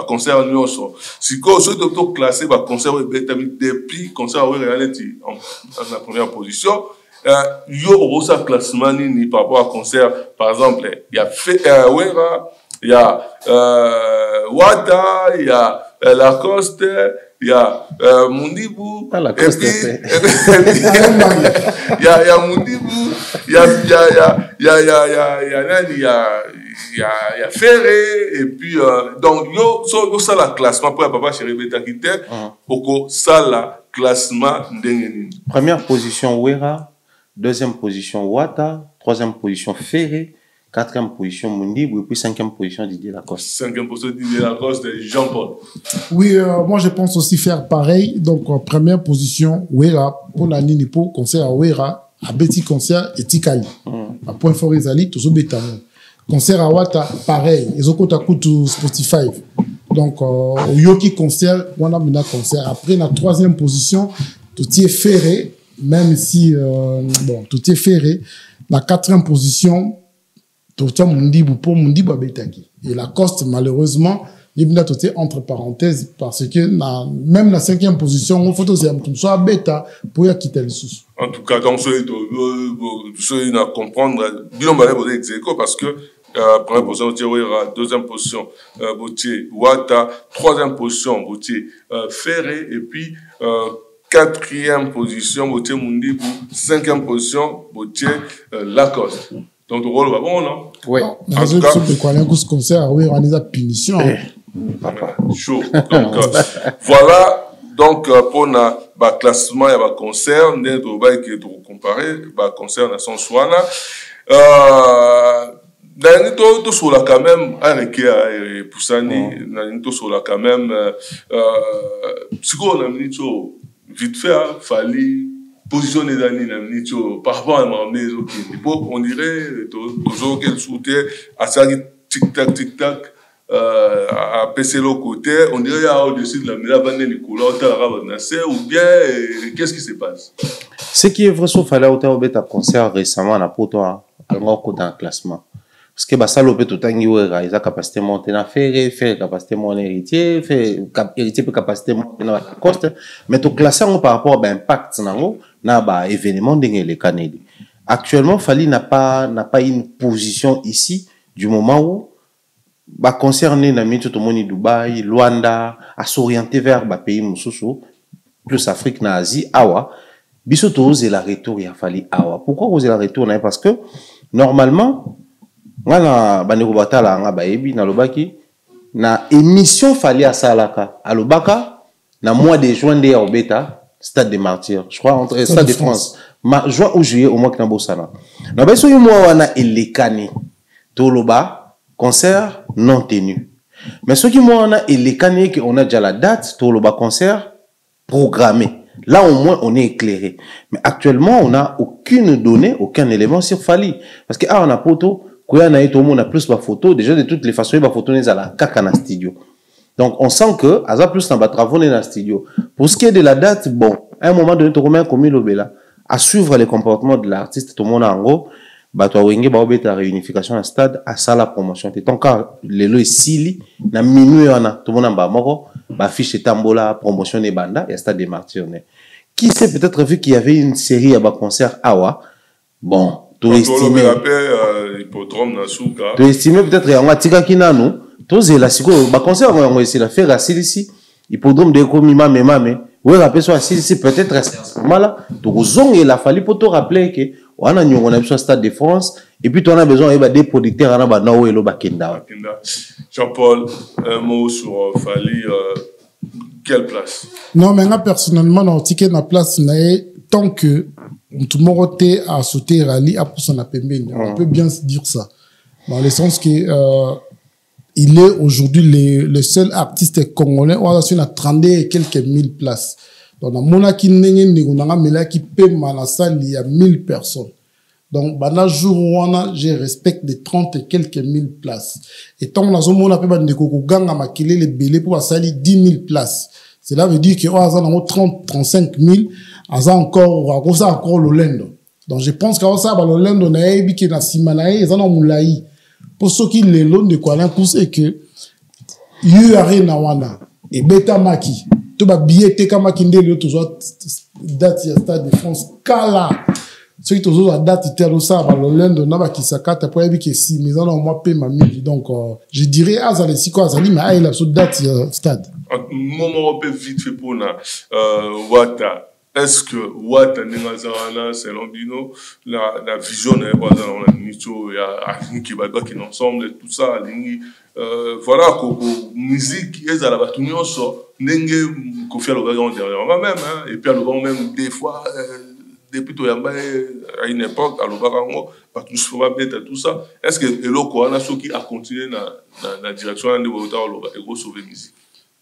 concert nyonso siko ceux qui classé concert depuis concert reality en la première position yo rosa classement ni par rapport à concert par exemple il y a Wera il y a Wata il y a Lacoste il y a Mundibu Lacoste il y a Mundibu il y a Ferré, et puis, donc, yo, ça la classement, pour papa chéri Beta Kité, oko, ça la classement d'Engenin. Première position, Wera, deuxième position, Wata, troisième position, Ferré, quatrième position, Mundibu, et puis cinquième position, Didier Lacoste. Cinquième position, Didier Lacoste de Jean-Paul. Oui, moi, je pense aussi faire pareil. Donc, première position, Wera, pour la Ninipo, concert à Wera, à Betty Concert et Tikali. À Point Fort Ezali, tout ce bétail. Concert à Wata, pareil. Ils ont coûté Spotify. Donc, au Yoki concert, on a mené concert. Après, la troisième position, tout est ferré, même si, tout est ferré. La quatrième position, tout est Mundi Babetaki. Et la Coste, malheureusement, il est entre parenthèses parce que même la cinquième position, on faut aussi soit bêta pour quitter le sous. En tout cas, donc, ceux qui comprendre, bien on exéco parce que première position, deuxième position, Boutier, Wata, troisième position, Boutier, Ferré, et puis, quatrième position, Boutier Mundibu, cinquième position, Boutier, Lacoste. Donc, le rôle va bon, non? Oui. En tout cas, ce concert, oui, on a punition. Chaud. Donc, voilà. Donc, pour le classement, il y a un concert, qui est comparé, un concert dans son soana. Nani sur la quand même avec Poussani, nani sur la quand même ce qu'on a mis vite fait fallait positionner Dani par rapport à ma maison qui on dirait toujours qu'elle sautait à ça tic tac à passer l'autre côté on dirait au-dessus de la vanne Nicolas ou bien qu'est-ce qui se passe? Ce qui est vrai sauf fallait au bêta concert récemment na poto alors côté dans classement. Parce que bah ça l'opé tout tangi wera ils a capacité monter na faire capacité mon héritier héritier peut capacité monter na coste mais tout classé par rapport à impact nango na ba événement dingue les Canadiens. Actuellement Fali n'a pas une position ici du moment où bah concerné na mi tout le monde Dubaï, Luanda à s'orienter vers ba pays mususu plus Afrique na Asie awa biso to oser la retour ya Fali awa. Pourquoi oser la retour parce que normalement ngana bandeko batala nga baebi na lobaki na émission Fali à Salaka à Lobaka na mois de juin de Obeta Stade des Martyrs je crois entre Stade de France juin ou juillet au mois que na bosana na beso yo mois wana elekani to loba concert non tenu mais ce qui moi on a elekani que on a déjà la date to loba concert programmé. Là, au moins, on est éclairé. Mais actuellement, on n'a aucune donnée, aucun élément sur Fali. Parce que, on a poto, Koya na tout le monde a plus de photos. Déjà, de toutes les façons, il y a photos dans la caca dans studio. Donc, on sent que, à ça plus, on va travailler dans le studio. Pour ce qui est de la date, bon, à un moment donné, tu remets comme il à suivre les comportements de l'artiste, tout le monde en gros, bah, toi, wenge, bah, ta réunification à stade, à ça, la promotion. Et ton cas, les lois sili, na minuit, on a, tout le monde en bas, moro, bah, fiche tambola, promotion des bandas, et à stade des martyrs. Qui sait peut-être vu qu'il y avait une série à bas concert, awa, bon, tu estimé. Tu estimé peut-être, en atika kina nous, tous la siko, bah, concert, on va essayer de faire à ici, hippodrome de komima, mais, oui, rappelez soit si peut-être, voilà, donc, il a fallu pour te rappeler que, on a besoin de Stade de France, et puis, on a besoin des producteurs, on a besoin de Bakenda. Jean-Paul, un mot sur Fally, quelle place? Non, mais moi, personnellement, dans ticket, ma place, tant que tout le monde a sauté rallye, après son appel, on peut bien se dire ça. Dans le sens que, il est aujourd'hui le seul artiste congolais, on a sur la 30 et quelques mille places. Donc, dans mon qui qui peut la salle, il y a 1000 personnes. Donc, pendant jour où je respecte les 30 et quelques mille places. Et tant que on a fait des ganga maquiller les bélés pour la salle 10 000 places. Cela veut dire que, on a 30, 35 000, on a encore le lendo. Donc, je pense qu'à ça, le lendo, on a ébiqué na simanaï, on a moulaï. Pour ceux qui les l'ont de quoi l'impouse et que, yuare na wana, et beta maki. Tout va billet kama kinde le toujours date ya Stade de France kala ceux qui toujours à date itero ça va le lendo na ba kisakata pour ebi que si mais on moi paie ma mille donc je dirais azali siko azali mais il a sur date Stade moment peut vite fait pour na Wata. Est-ce que Wata Nengazarana, c'est l'ambino, la vision n'est pas dans la mission, il y a qui va qui ensemble, tout ça, voilà, musique, ils allaient à tout le monde, n'engue, qu'on fait le grand derrière même, et puis à le même, des fois, depuis tout à une époque, à l'Obarango, pas tout ce qu'on va mettre tout ça. Est-ce que l'Oko, on a ceux qui a continué dans la direction de l'Obarango, et gros sauver musique?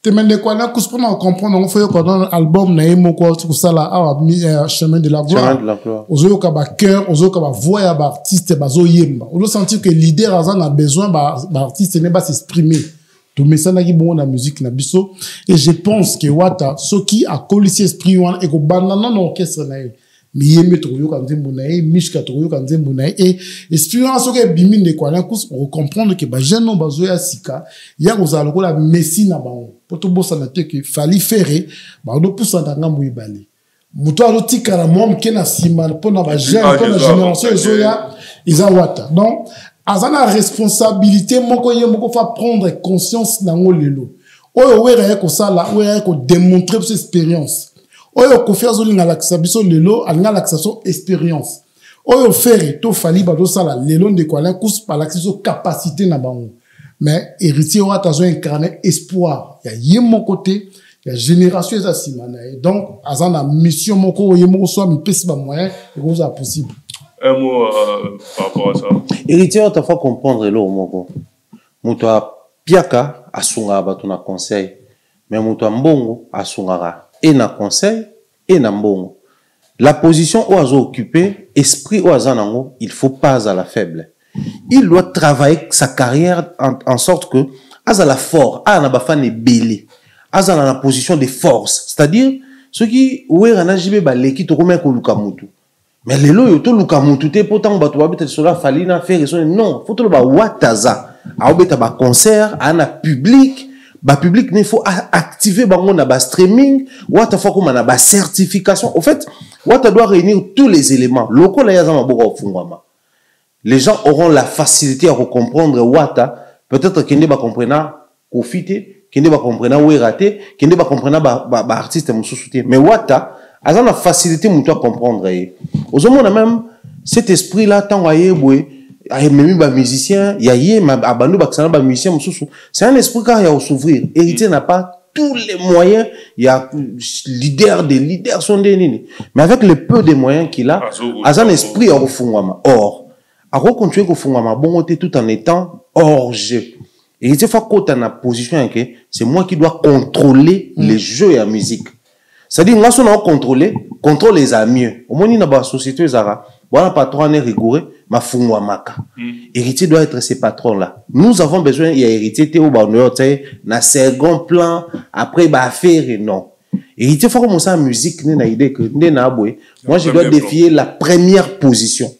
Temende kwa na kuspona on comprendre on fait un album na yemo ko tout ça là a chemin de la gloire ozo ka ba cœur ozo ka ba voix ya ba artiste bazo yemba on doit sentir que leader azan a besoin ba artiste ne pas s'exprimer tout mais ça na ki bon na musique na biso et je pense que Wata ce qui a collé esprit wan et ko banana na orchestre na mi yembe to yo kan zembo na mishka to yo kan zembo na et expérience que bimi ne kwa na kus on comprendre que ba jeune no bazo ya sika ya ko za lokola messi na bango pour tout bossa na te que Fally ferré ba do poussa ndanga muibali muto alo tikala mom ke na sima pour na ba jeune pour na génération ezoya iza Wata donc azana responsabilité moko ye moko fa prendre conscience na ngolelo oyo wera ko sala wera ko démontrer cette expérience oyo ko faire zolinga l'accession lelo alinga l'accession expérience oyo faire to Fally ba do sala lelo de quoi la course par l'accession capacité na bango mais héritier Wata zo incarner espoir il y a mon côté il y a génération ça simana donc azana mission moko yemo so mi pesi ba moyen et que ça possible un mot par rapport à ça héritier ta faut comprendre lo moko muto piaka asunga bato na conseil mais muto mbongo asunga et na conseil et na mbongo la position où azo occupé esprit où azanango il faut pas à la faible. Il doit travailler sa carrière en sorte que azala fort, na bafane belé, azala na position de force, c'est-à-dire ceux qui oué na jibe baleki to komen ko lukamutu. Mais lelo yo to lukamutu te pourtant bato ba beta cela Fally na faire raison non, faut to ba Wataza, a obeta ba concert, na public, ba public il faut activer bango na ba streaming, Wata faut comme na ba certification. En fait, Wata doit réunir tous les éléments. Loko la yazama boko fungwama. Les gens auront la facilité à comprendre Wata. Peut-être qu'ils ne va comprendre Kofite, qu'ils ne va comprendre Werate, qu'ils ne va comprendre ba artiste moussouté. Mais Wata, a la facilité à comprendre. Aux hommes, on a même cet esprit-là, tant à yéboué, à même ba musicien, y a yé, ma abandon ba musicien moussou. C'est un esprit qui a s'ouvrir. Héritier n'a pas tous les moyens. Il y a des leaders sont des nini. Mais avec le peu de moyens qu'il a, a un esprit à refouama. Or, à continuer à faire ma bonne tout en étant hors jeu. Et il faut qu'on ait une position que c'est moi qui dois contrôler les jeux et la musique. C'est-à-dire, moi, si on contrôle les amis. Au moins, il y a une société, Voilà, patron est rigoureux, ma fungwa maka. Héritier doit être ces patrons-là. Nous avons besoin, il y a héritier, t'es au bonheur, na second plan, après, bah, faire et non. Héritier, faut commencer la musique, n'a idée que, moi, je dois défier la première position.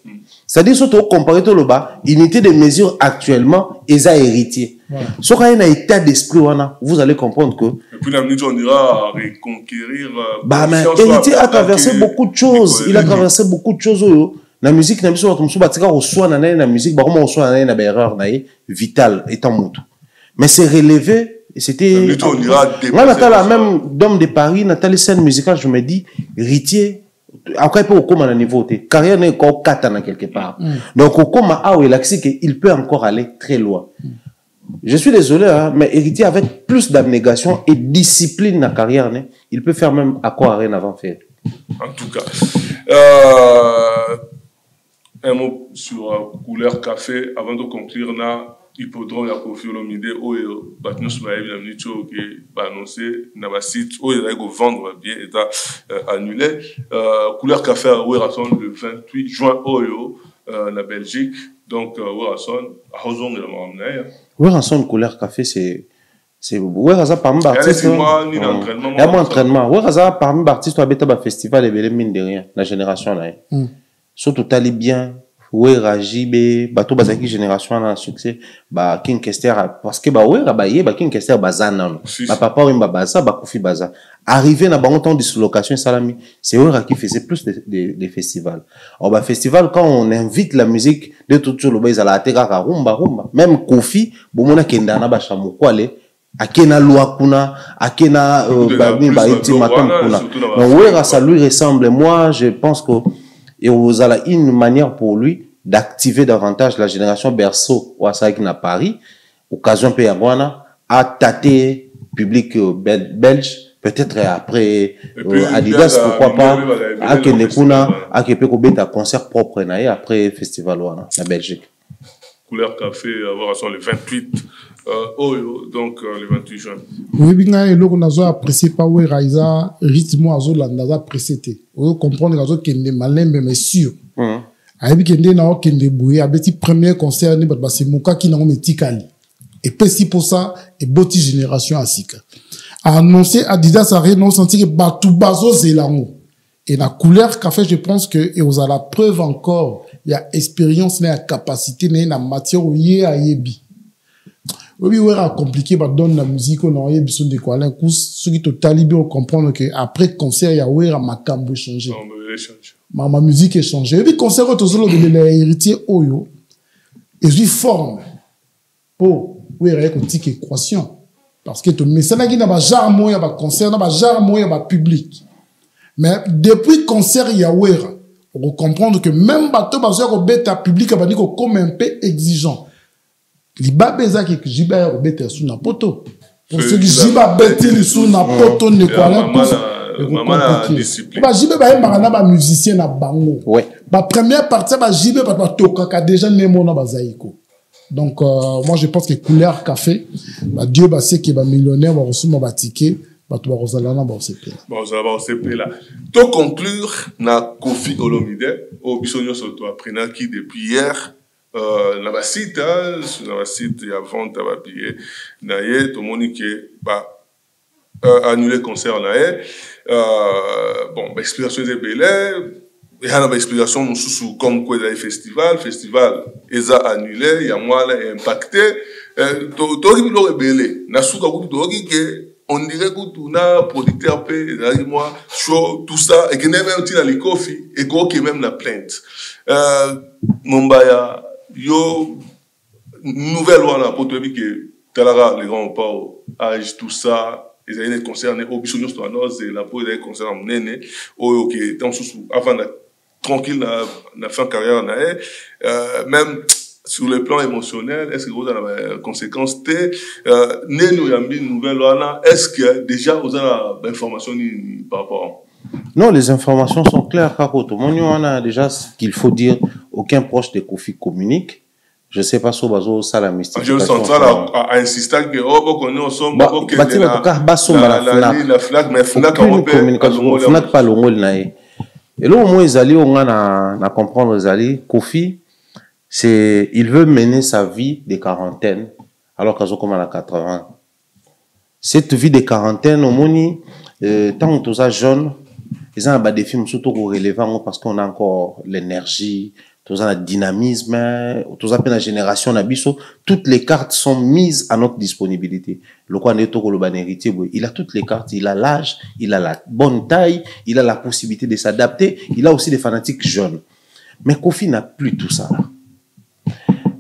C'est-à-dire, surtout, comparé tout le bas, unité de mesure actuellement, ils ont héritier. Sauf qu'il y a un état d'esprit, vous allez comprendre que. Et puis, la minute, on ira reconquérir. Bah, mais héritier a traversé beaucoup de choses. Il a traversé beaucoup de choses. La musique, la musique, comme ça, la musique, bah, comment on soit dans erreur, vitale, étant moutou. Mais c'est relevé, c'était. Moi, Nathalie, même d'homme de Paris, Nathalie, scène musicale, je me dis, héritier. Après, il peut au coma niveau, carrière n'est encore 4 ans quelque part. Donc, au coma, il peut encore aller très loin. Je suis désolé, hein, mais héritier avec plus d'abnégation et discipline dans la carrière, il peut faire même à quoi rien avant faire. En tout cas, un mot sur couleur café avant de conclure. Hippodrome ya Koffi Olomide oyo batnu smaïb na mnicho qui va annoncer na ba site oyo il va vendre bien et annulé couleur café Werason le 28 juin oyo na Belgique donc Werason a raison de la mamnaire Werason couleur café c'est Werason parmi artistes il y a moins entraînement Werason parmi artistes à beta ba festival et belle mine de rien la génération là surtout tali bien Wera Jibe bato bazaki génération na succès ba King Kester parce que ba Wera ba yeba King Kester bazana ba papa wimba baza ba Koffi baza arrivé na bango temps dislocation salami c'est Wera qui faisait plus des festivals. Alors ba festival quand on invite la musique de tout le bas la teka rumba même Koffi bomona kenda na ba chamukwale akena loi kuna akena ba iti matam kuna donc Wera ça lui ressemble. Moi je pense que et vous avez une manière pour lui d'activer davantage la génération berceau ou à Paris, occasion Péagouana, à tâter public belge, peut-être après Adidas, pourquoi pas, à Kendekuna, à Kepekobet à concert propre après festival la Belgique. Couleur café, avoir le 28, donc le 28 juin. Oui, bien, et là, on a apprécié pas où Raïsa, rythme à Zola, on a apprécié. On comprend que c'est malin, mais sûr. Aïbi Kende na Kende Bouye, abeti premier concert, c'est Mouka qui n'a pas Tikali. Et puis, si pour ça, et Boti Génération Asika. A annoncé Adidas a renonce senti que Batou Bazo Zélango. Et la couleur café, je pense que, et vous avez la preuve encore, il y a expérience, il y a capacité, il y a matière où il y a yebi. Oui, oui, c'est compliqué, mais dans la musique, on a yebi son de quoi, ceux qui totalement bien comprendre que après concert, il y a oui, ma cambo changé. Ma musique est changée. Et puis, concert, tout ça, l'héritier Oyo, et je forme pour, oui, il y a une petite équation. Parce que tout, mais ça n'a pas genre moyen, il y a concert, il y a genre moyen, il y a public. Mais depuis le concert, il y a Wera. On comprendre que même bateau, parce que le public a dit comme un peu exigeant. Les babeza qui jiba robeta sous na poto. Pour ceux qui jiba beti sous na poto ne quoi là. Maman a discipline. Bah jiba ba marana ba musicien na bango. Ouais. Ba première partie ba jiba ba toka ka déjà nemo na bazaiko. Donc moi je pense que couleur café, bah Dieu ba sait que ba millionnaire ba reçoit ba ticket. Bon, ça va au CP là. Pour conclure, na Koffi Olomide, au Bissonio Soto, après qui depuis hier, na ba site, il y a vente à papier, na yé, tout le monde qui annulé concert na yé, bon, explication des belles, il y a une explication sous comme quoi le festival, ils ont annulé, il y a moi là impacté, tout qui l'ont rebellé, na souka tout qui on dirait que tout na producteur paie, moi show tout ça et que même un les Koffi et que même la plainte. Mombaya yo nouvelle loi là pour te dire que talara les grands pas âge tout ça ils allaient concerner au bisogno sto annonce la pour les concernant néné au qui dans sous avant tranquille na fin carrière na même sur le plan émotionnel, est-ce que vous avez des conséquences? Une nouvelle loi, est-ce que déjà vous avez des informations par rapport à... Non, les informations sont claires. On a déjà ce qu'il faut dire. Aucun proche de Koffi communique. Je ne sais pas si vous ça la mystification. Je sens ça à insister que nous sommes la flag, mais FNAC pas l'ongol. Et là, au moins, on a comprendre, Kofi, il veut mener sa vie de quarantaine, alors qu'il a 80. Cette vie de quarantaine, au moins, tant que tu es jeune, ils ont des films surtout relevant parce qu'on a encore l'énergie, tout ça, le dynamisme, tout ça, la génération, toutes les cartes sont mises à notre disponibilité. Le héritier, il a toutes les cartes, il a l'âge, il a la bonne taille, il a la possibilité de s'adapter, il a aussi des fanatiques jeunes. Mais Kofi n'a plus tout ça.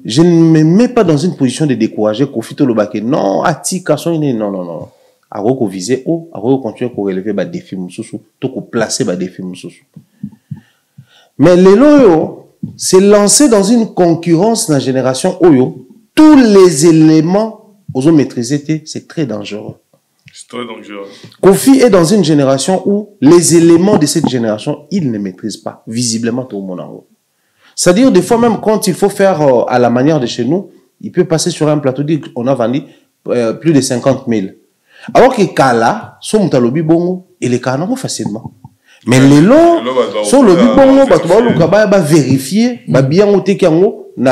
Je ne me mets pas dans une position de décourager Kofi Tolobake. Non, non. Aroko viser haut, aroko continuer pour relever des défis moussous, tout placer des défis moussous. Mais les loyaux, c'est lancé dans une concurrence dans la génération Oyo. Tous les éléments aux maîtriser, c'est très dangereux. C'est très dangereux. Kofi est dans une génération où les éléments de cette génération, il ne maîtrise pas, visiblement tout le monde en haut. C'est-à-dire, des fois, même quand il faut faire à la manière de chez nous, il peut passer sur un plateau, dire qu'on a vendu plus de 50 000. Alors que Kala, son mutalobi bongo, il est carrément facilement. Mais les lots, son lobby bongo, va vérifier, bien au tekango, ils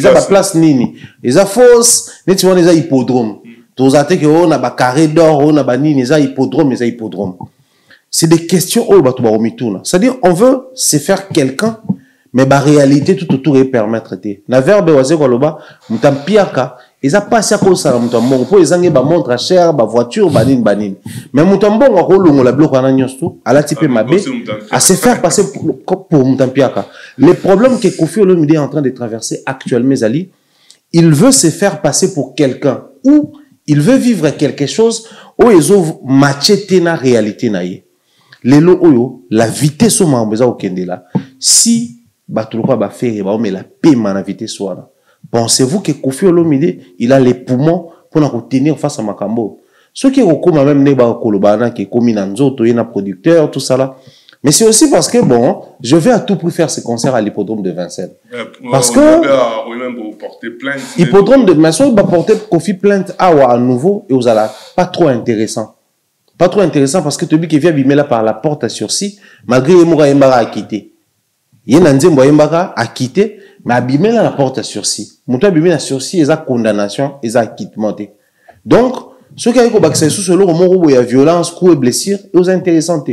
ont la place nini. Ils ont fausse, ils ont des hippodromes. Tous les que on a ba carré d'or, on a ba nini, ils ont hippodrome, ils ont hippodrome. C'est des questions où bah tu vas remettre. C'est-à-dire, on veut se faire quelqu'un, mais la réalité tout autour est permettre de. Na verbe oise kwa loba, mutampiaka. Ils ont passé à cause de ça, ils ont ba montre cher, ba voiture, banin. Mais mutambo nga kolongo la bloc ana nyonso, ala type mabé, à se faire passer pour mutampiaka. Le problème que Kofi Olomide est en train de traverser actuellement, Zali, il veut se faire passer pour quelqu'un ou il veut vivre quelque chose où ils ont matché la réalité naïe. Lelo oyo, la vitesse au mambeza au kendela. Si batuluka ba faire ba mais la paix na vitesse wana. Pensez-vous que Kofi Olomide, il a les poumons pour nous tenir face à Makambo? Ceux qui ont même Neba Kolobana, qui est commis dans Nzoto, il y a un producteur, tout ça là. Mais c'est aussi parce que, bon, je vais à tout prix faire ce concert à l'hippodrome de Vincennes. Parce que, l'hippodrome de Vincennes va porter Kofi plainte à nouveau et vous allez pas trop intéressant. Pas trop intéressant parce que tu dis qu'il vient bimer là par la porte à sursis, malgré Emoura Mbara a quitté. Il y a un Nzembo Mbara a quitté. Mais abîmer la porte à sursis. Mon abîmer la sursis, ils ont condamnation, ils ont acquittement. Donc, ceux qui ont accès sous ce lot, il y a violence, coups et blessures, ils sont intéressants.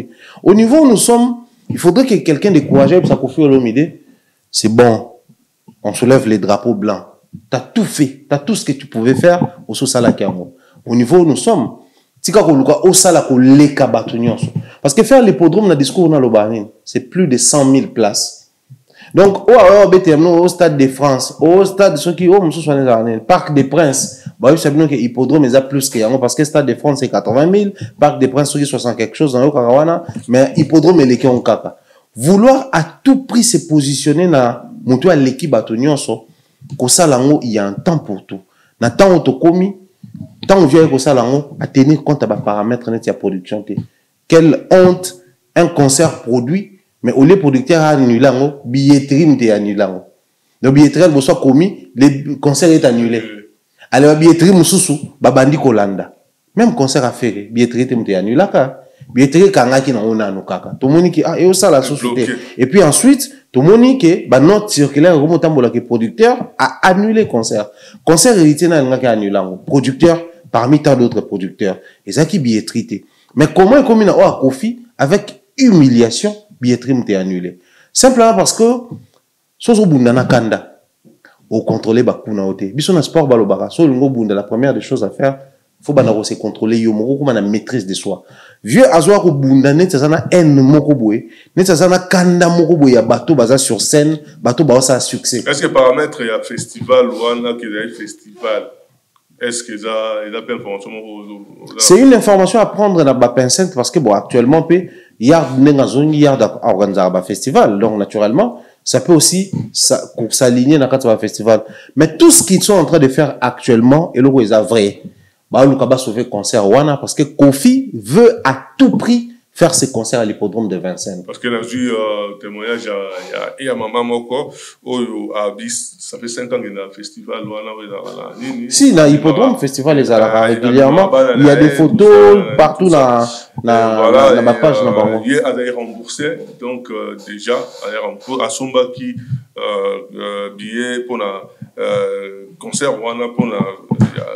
Au niveau où nous sommes, il faudrait que quelqu'un de courageux pour Kofi Olomide. C'est bon. On soulève les drapeaux blancs. Tu as tout fait. Tu as tout ce que tu pouvais faire au Sosalakiamo. Au niveau où nous sommes, parce que faire l'hippodrome dans le discours dans le Barin, c'est plus de 100 000 places. Donc, au Stade de France, au Stade de Parc des Princes, vous savez que l'hippodrome est plus que parce que Stade de France c'est 80 000, Parc des Princes c'est 60 quelque chose dans le Karawana, mais l'hippodrome est l'équipe en kaka. Vouloir à tout prix se positionner dans l'équipe Batonionso, il y a un temps pour tout. Dans le temps où tu commis, tant on vient à tenir compte des paramètres de la production. Quelle honte un concert produit. Mais au lieu producteur a annulé, billetterie est annulée. Le billetterie est soit commis, le concert est annulé. Alors, la billetterie est babandi kolanda. Même concert a fait, billetterie est annulée. Billetterie kangaki na ona no kaka. Tout le monde qui a et ça la société. Et puis ensuite, tout le monde qui ba note circulaire remontambola que producteur a annulé concert. Concert hérité na ngaki annulé. Producteur parmi tant d'autres producteurs. Et ça qui billetterie. Mais comment comme na o Kofi avec humiliation billetterie est annulée. Simplement parce que, si on a kanda, au contrôler bakuna ote. Biso na sport balobara, so lungo bunda la première des choses à faire, faut banaro se contrôler yo moko comme la maîtrise de soi. Vieux azoa ko bunda net ça na en moko boy, net ça na kanda moko boy ya bateau baza sur scène, bateau ba ça succès. Est-ce que paramètre il y a festival ou on a que des festival? Est-ce que ça il a pas information? C'est une information à prendre dans la pincette parce que bon actuellement il y a un festival, donc naturellement, ça peut aussi s'aligner dans le festival. Mais tout ce qu'ils sont en train de faire actuellement, et le est vrai, sauver concert parce que Kofi veut à tout prix faire ces concerts à l'hippodrome de Vincennes. Parce que j'ai vu témoignage, il y a maman Moko, à Bis, ça fait 5 ans qu'il y a un festival. Si, dans l'hippodrome, festival les Alara régulièrement, il y a des photos partout dans ma page. Il y a des remboursés, donc déjà, à Somba qui billet pour le concert pour le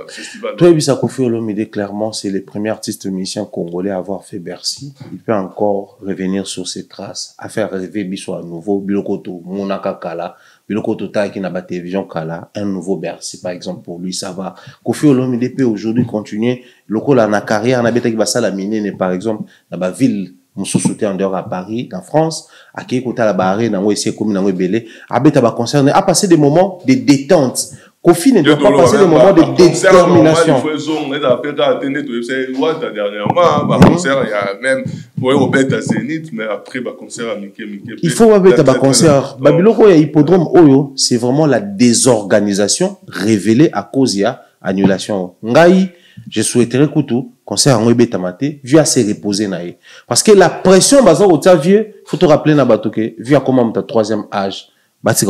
festival. Toi, Bisa Kofi Olomide, clairement, c'est le premier artiste musicien congolais à avoir fait Bercy. Il peut encore revenir sur ses traces, à faire rêver Biso à nouveau, Bilokoto, Monaka Kala, Bilokoto Taiki na ba télévision Kala, un nouveau Bercy, par exemple, pour lui, ça va. Kofi Olomide peut aujourd'hui continuer, lokola na carrière, na beta qui va ça la miner, par exemple, dans la ville, mon sous-souté en dehors à Paris, en France, à qui écouter la barre, dans où essayer comme dans où belé, à beta va concerner, à passer des moments de détente. Kofi ne doit pas passer des moments de détermination. Il faut un concert. Babiloko et hippodrome Oyo, c'est vraiment la désorganisation révélée à cause de l'annulation. Ngai, je souhaiterais que tout concert en Webé Tamate, vu à se reposer naïe. Parce que la pression, bazar au vieux, faut te rappeler na batoke, vu à comment ta troisième âge. En tout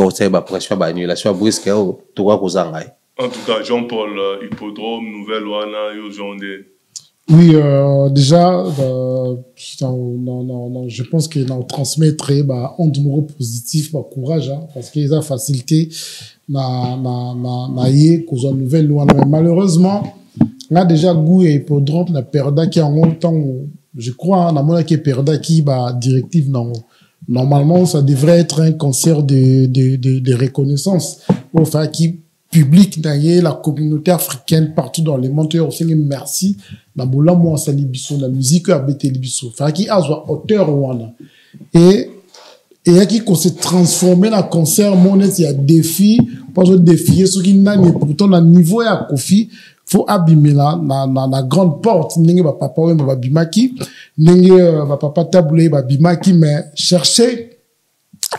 cas, Jean-Paul, hippodrome, nouvelle Wana, Yojondé. Oui, déjà, je pense qu'il a transmettre un numéro positif, courage, hein, parce qu'il a facilité na cause nouvelle Wana. Mais malheureusement, on a déjà goût et hippodrome, na perda qui en longtemps, je crois, na mona qui perda qui directive non. Normalement, ça devrait être un concert de reconnaissance. Enfin, qui public, la communauté africaine partout dans les mondes, aussi merci. Naboula moi ça libiso, la musique a bêté libiso. Enfin, qui a auteur wana. Et qui s'est transformé dans concert monnaie, il y a défi, pas de défier ceux qui n'ont pourtant le niveau à Kofi. Faut abîmer la grande porte n'enge ba papa we ba bimaki n'enge ba papa taboulé ba bimaki mais chercher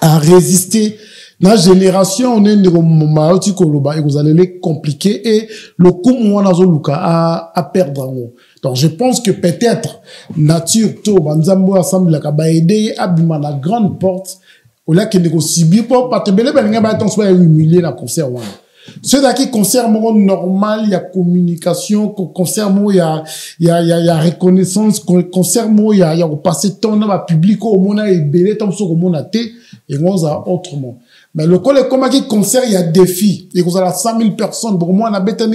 à résister la génération on est ndeko maoti koloba et vous allez les compliquer et le coup moi nazo luka à perdre donc je pense que peut-être nature to banzambo ensemble la ba aider abîmer la grande porte au là que négocie bien pour pas te belé ba nga ba ton soit humilier la concert wana. Ceux qui concert normal, il y a communication, concert il y a reconnaissance, concert il y a passé temps dans le public au monde et belé tant sur au monde à et on a autrement. Mais le col est comme qui concert il y a défi et vous avez 100 000 personnes pour moi on a bêta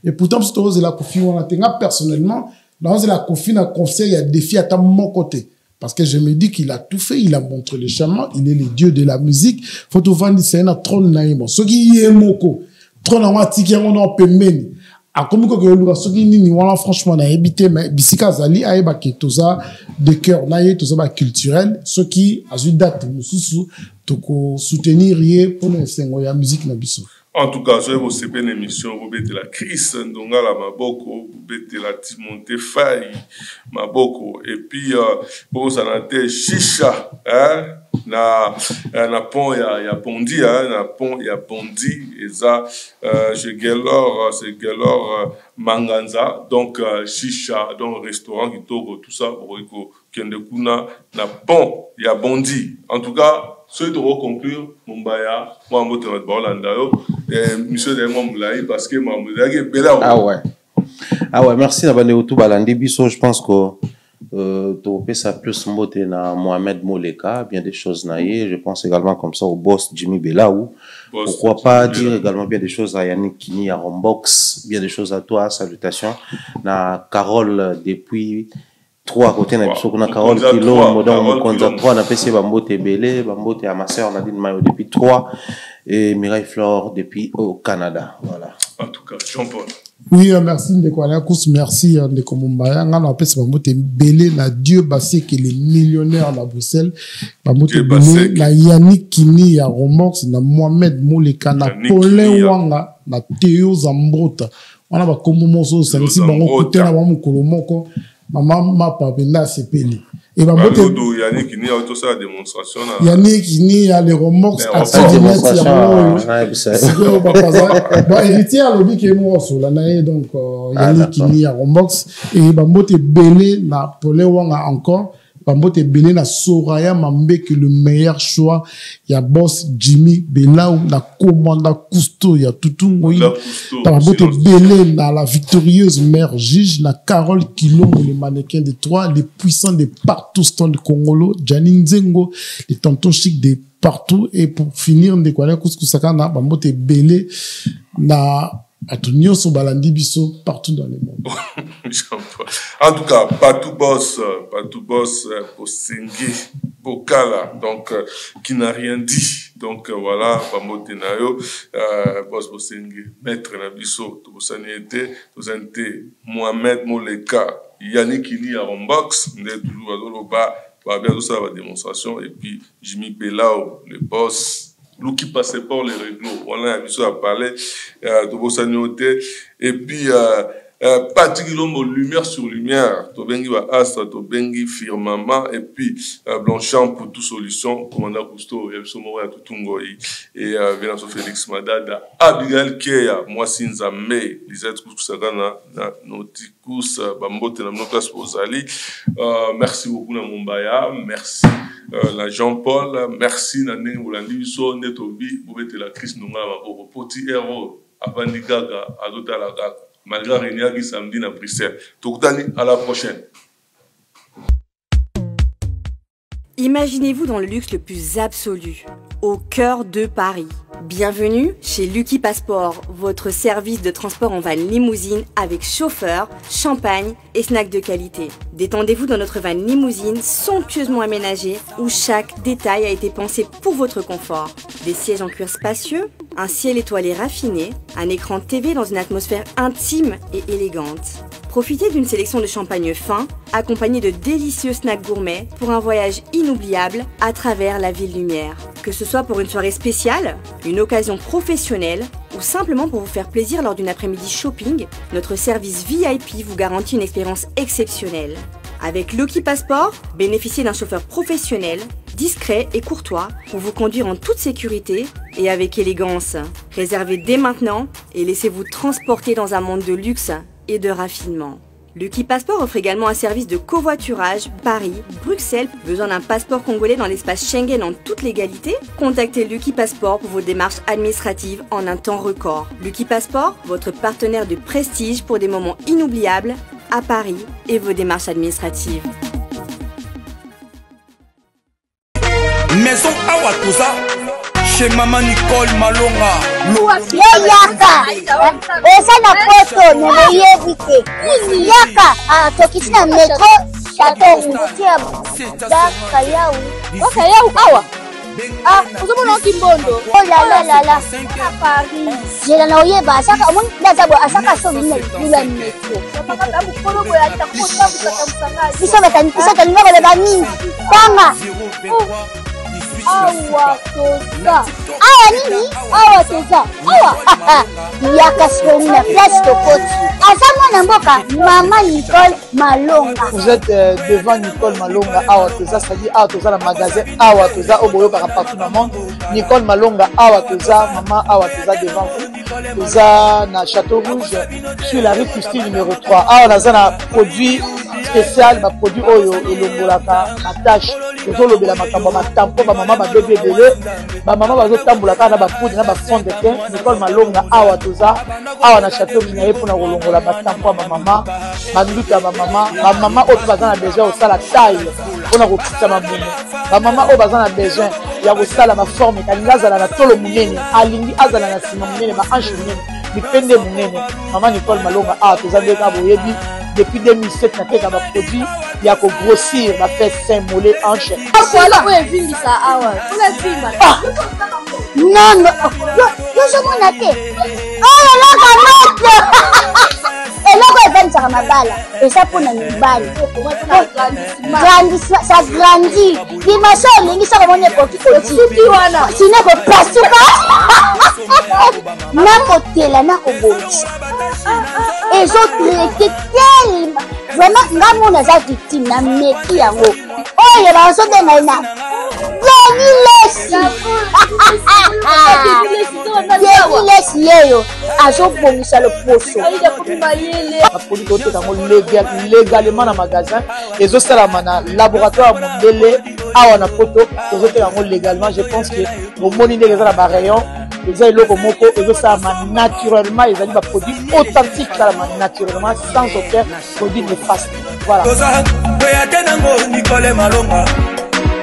et pourtant c'est la Kofi on a personnellement dans la Kofi na concert il y a défi à mon côté. Parce que je me dis qu'il a tout fait, il a montré le chemin, il est le dieu de la musique. Faut tout vendre, c'est un trône naïmo. Ce qui y est moko, trône en watiki, on a pemeni. A comme que le ce qui ni voilà franchement na habité mais bisika zali aeba ke toza de cœur naïe toza ba culturel, ce qui a eu date mususu toko soutenir yé pour le sengo ya musique na biso. En tout cas, je vais vous faire une émission, vous mettez la Chris Ndongala Maboko, vous mettez la Timothée Faye Maboko, et puis, pour ça, on a Chicha, hein, na pont, il y a Bondi, hein, na pont, il y a Bondi, et ça, c'est Gelor Manganza, donc, Chicha, donc, restaurant qui tourne, tout ça, pour Kendekuna, na pont, il y a Bondi. En tout cas, ceux qui doivent conclure, Mumbaya, moi, je vais vous monsieur Demon Moulaï, parce que moi, je vais vous dire, ah ouais, merci Nabane Outou Balandi Bisso, je pense que tu ça plus monter na Mohamed Moleka, bien des choses naïe, je pense également comme ça au boss Jimmy Belaou. Pourquoi pas dire également bien des choses à Yannick Kini, à Rombox, bien des choses à toi, salutations. Na Carole depuis 3 côté na biso kuna Carole Kilo modon Mokonza 3 na PC Bambote Belé Bambote à ma sœur Nadine Mayo depuis 3 et Mireille Flore depuis au Canada, voilà. En tout cas Jean-Paul. Oui, merci Ndeko Alakus, merci Ndeko Mumbaya ngana na PC Bambote Belé na Dieu Bassé qui est le millionnaire à Bruxelles Bambote Belé na Yannick Kini ya Romox na Mohamed Moleka na Paulin Wanga na Théo Zambrota wana ba kombo moso sanisi bango côté na ba mukolo moko Maman m'a pas venu à ce pays. Et bah Yannick Kini a tout ça la démonstration. Yannick Kini a les remorques à ce bon héritier à l'objet qui est mort sur l'année donc Yannick Kini a remorques et bah moté belé na Polé Wanga encore. Bambote Belé na Soraya Mambe que le meilleur choix. Il y a boss Jimmy Belaou, la commanda Cousteau, il y a Toutungoï. Bambote Belé na la victorieuse mère Gige, la Carole Kilongo, les mannequins de Troyes, les puissants de partout, stand de Congolo, Janine Zengo, les tontons chics de partout. Et pour finir, on découvre Kouskusakana, Bambote Belé na Atunio so balandi biso partout dans le monde. En tout cas, pas tout boss pour Sengi, pour Kala, donc qui n'a rien dit. Donc voilà, Bambo Tenayo, boss pour Sengi, maître Nabiso, tout ça n'était, tout ça n'était Mohamed Moleka, Yannick Kini à Rombox, on est toujours à Doloba, bien tout ça la démonstration, et puis Jimmy Belao, le boss. Nous qui passait par les réglos, on a vu ça parler de Bossagnoté, et puis particulièrement lumière sur lumière, Tobengi va Astra, Tobengi Firmama, et puis Blanchard pour toute solution, commandant Cousteau, Yabsomora Tutungoi, et Vénanso Félix Madada, Abigail Keya, Moissin Zame, Lisette Kouskusagana, Notikus, Bambote, Namnokas Posali. Merci beaucoup, Namumbaya, merci. La Jean-Paul, merci Nané Oulandiso, Netobi, vous êtes la crise Nonga, petit héros, Avandi Gaga, Adota la Gaga, malgré Réniagi samedi à Bruxelles. Toktani, à la prochaine. Imaginez-vous dans le luxe le plus absolu, au cœur de Paris. Bienvenue chez Lucky Passport, votre service de transport en van limousine avec chauffeur, champagne et snacks de qualité. Détendez-vous dans notre van limousine somptueusement aménagée où chaque détail a été pensé pour votre confort. Des sièges en cuir spacieux, un ciel étoilé raffiné, un écran TV dans une atmosphère intime et élégante. Profitez d'une sélection de champagne fin, accompagné de délicieux snacks gourmets pour un voyage inoubliable à travers la ville lumière. Que ce soit pour une soirée spéciale, une occasion professionnelle ou simplement pour vous faire plaisir lors d'une après-midi shopping, notre service VIP vous garantit une expérience exceptionnelle. Avec Lucky Passport, bénéficiez d'un chauffeur professionnel, discret et courtois pour vous conduire en toute sécurité et avec élégance. Réservez dès maintenant et laissez-vous transporter dans un monde de luxe et de raffinement. Lucky Passport offre également un service de covoiturage Paris, Bruxelles. Besoin d'un passeport congolais dans l'espace Schengen en toute légalité? Contactez Lucky Passport pour vos démarches administratives en un temps record. Lucky Passport, votre partenaire de prestige pour des moments inoubliables à Paris et vos démarches administratives. Maison Awatusa chez Maman Nicole Malonga. Yaka eza na poto nemoyebite yaka tokiti na metro chateau ngutia bakayau bakayau awa uzomona kimbondo oh la la la Paris jela na oyeba asaka omoni ndazabo asaka so bina lula metro sapaka bukolo boya takota bukatamsanga bisa ngalo le bani tanga awa toza awa nini awa toza awa yaka soni na place tokoti azamwa na mboka Maman Nicole Malonga. Vous êtes devant Nicole Malonga awa toza, c'est-à-dire awa toza na magasin awa toza oboyo kaka partout dans le monde. Nicole Malonga awa toza, maman awa toza devant vous. Toza na Château Rouge sur la rue Custine numéro 3. Awa naza na produit spécial, ma produit oyo elongolaka attache tozolobela makambo matampo ba mama ba bébé belé ba mama bazotambola kana ba poudre na ba fond de teint. Nicole Malonga awa toza awa na Château Rouge na ye pona kolongola matampo ba mama manduka ba mama oyo bazana besoin osala taille pona kokita mabumu ba mama oyo bazana besoin ya kosala ma forme kalinga azala na tolo munene alingi azala na sima munene ba hanche munene mipende munene. Maman Nicole Malonga awa toza ndeka boyebi depuis 2007 na teka ba produit ya ko grossir ba fait sein mollet hanche Voilà où est vindi ça awa pour la fille non yo je m'en atte oh là là et là basanisaka mabala eza mpona mibali ça grandit dimension olingi soko moni ekoki kosuki wana sino ekopasuka nakotela nakobongisa ezotraite telema vraiment nga mona aza victime na meki yango oyo bazobenga na Lesi yeyo azobongisa loposo apoli toteka yango légalement na magasin ezosalama na laboratoire mondele awa na poto tozoteka yango légalement. Je pense que omoni ndenge eza na barayon eza eloko moko ezosalama naturellement, ezali baproduit authentique salama naturellement sans aucun produit néfaste. Voilà.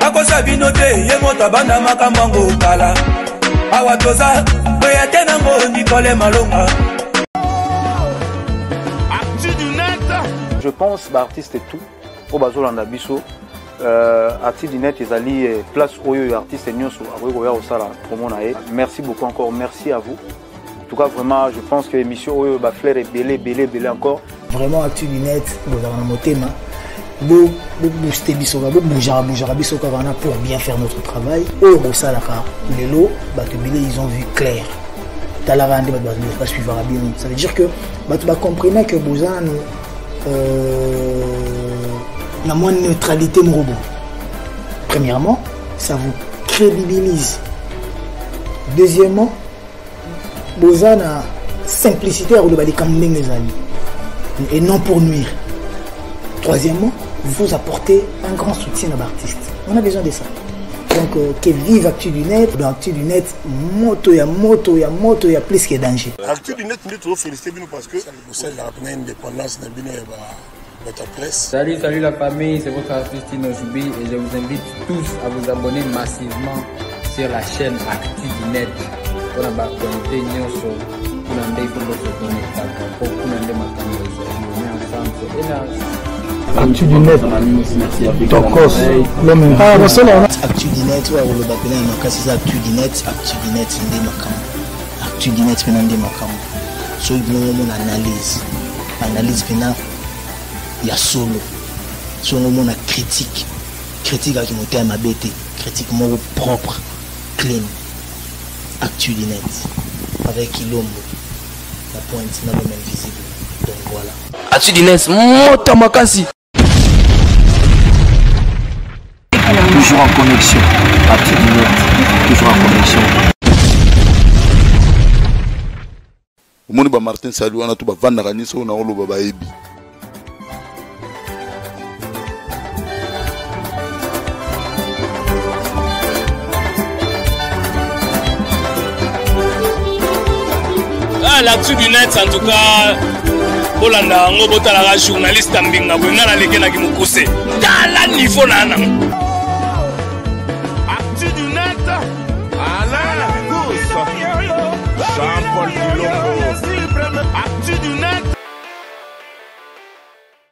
akosa bino te ye moto abanda makambo yango kala awa toza oya te nango Nicole Malonga. Je pense artiste et tout au bazolanda biso artiste du net ezali place oyo artiste nyonso akoki koya kosala promo na ye. Merci beaucoup encore, merci à vous. En tout cas vraiment je pense que émission oyo ba flair belé encore. Vraiment artiste du net bozala na motema bo booster bisoka bo boujara bisoka wana pour bien faire notre travail. Oh ça là lelo bato belé ils ont vu clair. Talarande ba suivre bien. Ça veut dire que bato ba comprendre que bozana la moindre neutralité mon robot. Premièrement, ça vous crédibilise. Deuxièmement, bozana simplicité à rouler comme les amis et non pour nuire. Troisièmement, vous apportez un grand soutien à l'artiste. On a besoin de ça. Donc, que vive Actu du Net. Dans Actu du Net, moto, il y a plus que danger. Actu du Net, nous devons féliciter parce que c'est la indépendance de votre presse. Salut la famille, c'est votre artiste Tino Joubi et je vous invite tous à vous abonner massivement sur la chaîne Actu du Net. Pour la actualité, nous sommes Actu du Net, Tokos, l'homme. Actu du Net, ouais, on le bat bien, mais c'est Actu du Net, c'est Actu du Net, c'est so on analyse maintenant, il y a solo, so on a critique à qui monte à ma bête, critique mon propre, clean, Actu du Net, avec Ilombo, la pointe n'a même visible, donc voilà. Actu du Net, mota makasi. Toujours en connexion, Actu du Net, toujours en connexion. Omoni ba Martin Salou wana to ba vanda kanisa na oloba ba ebi. L'Actu du Net en tout cas Bolanda ngo botala journaliste ambinga bwenga na leke na kimukuse tala niveau nana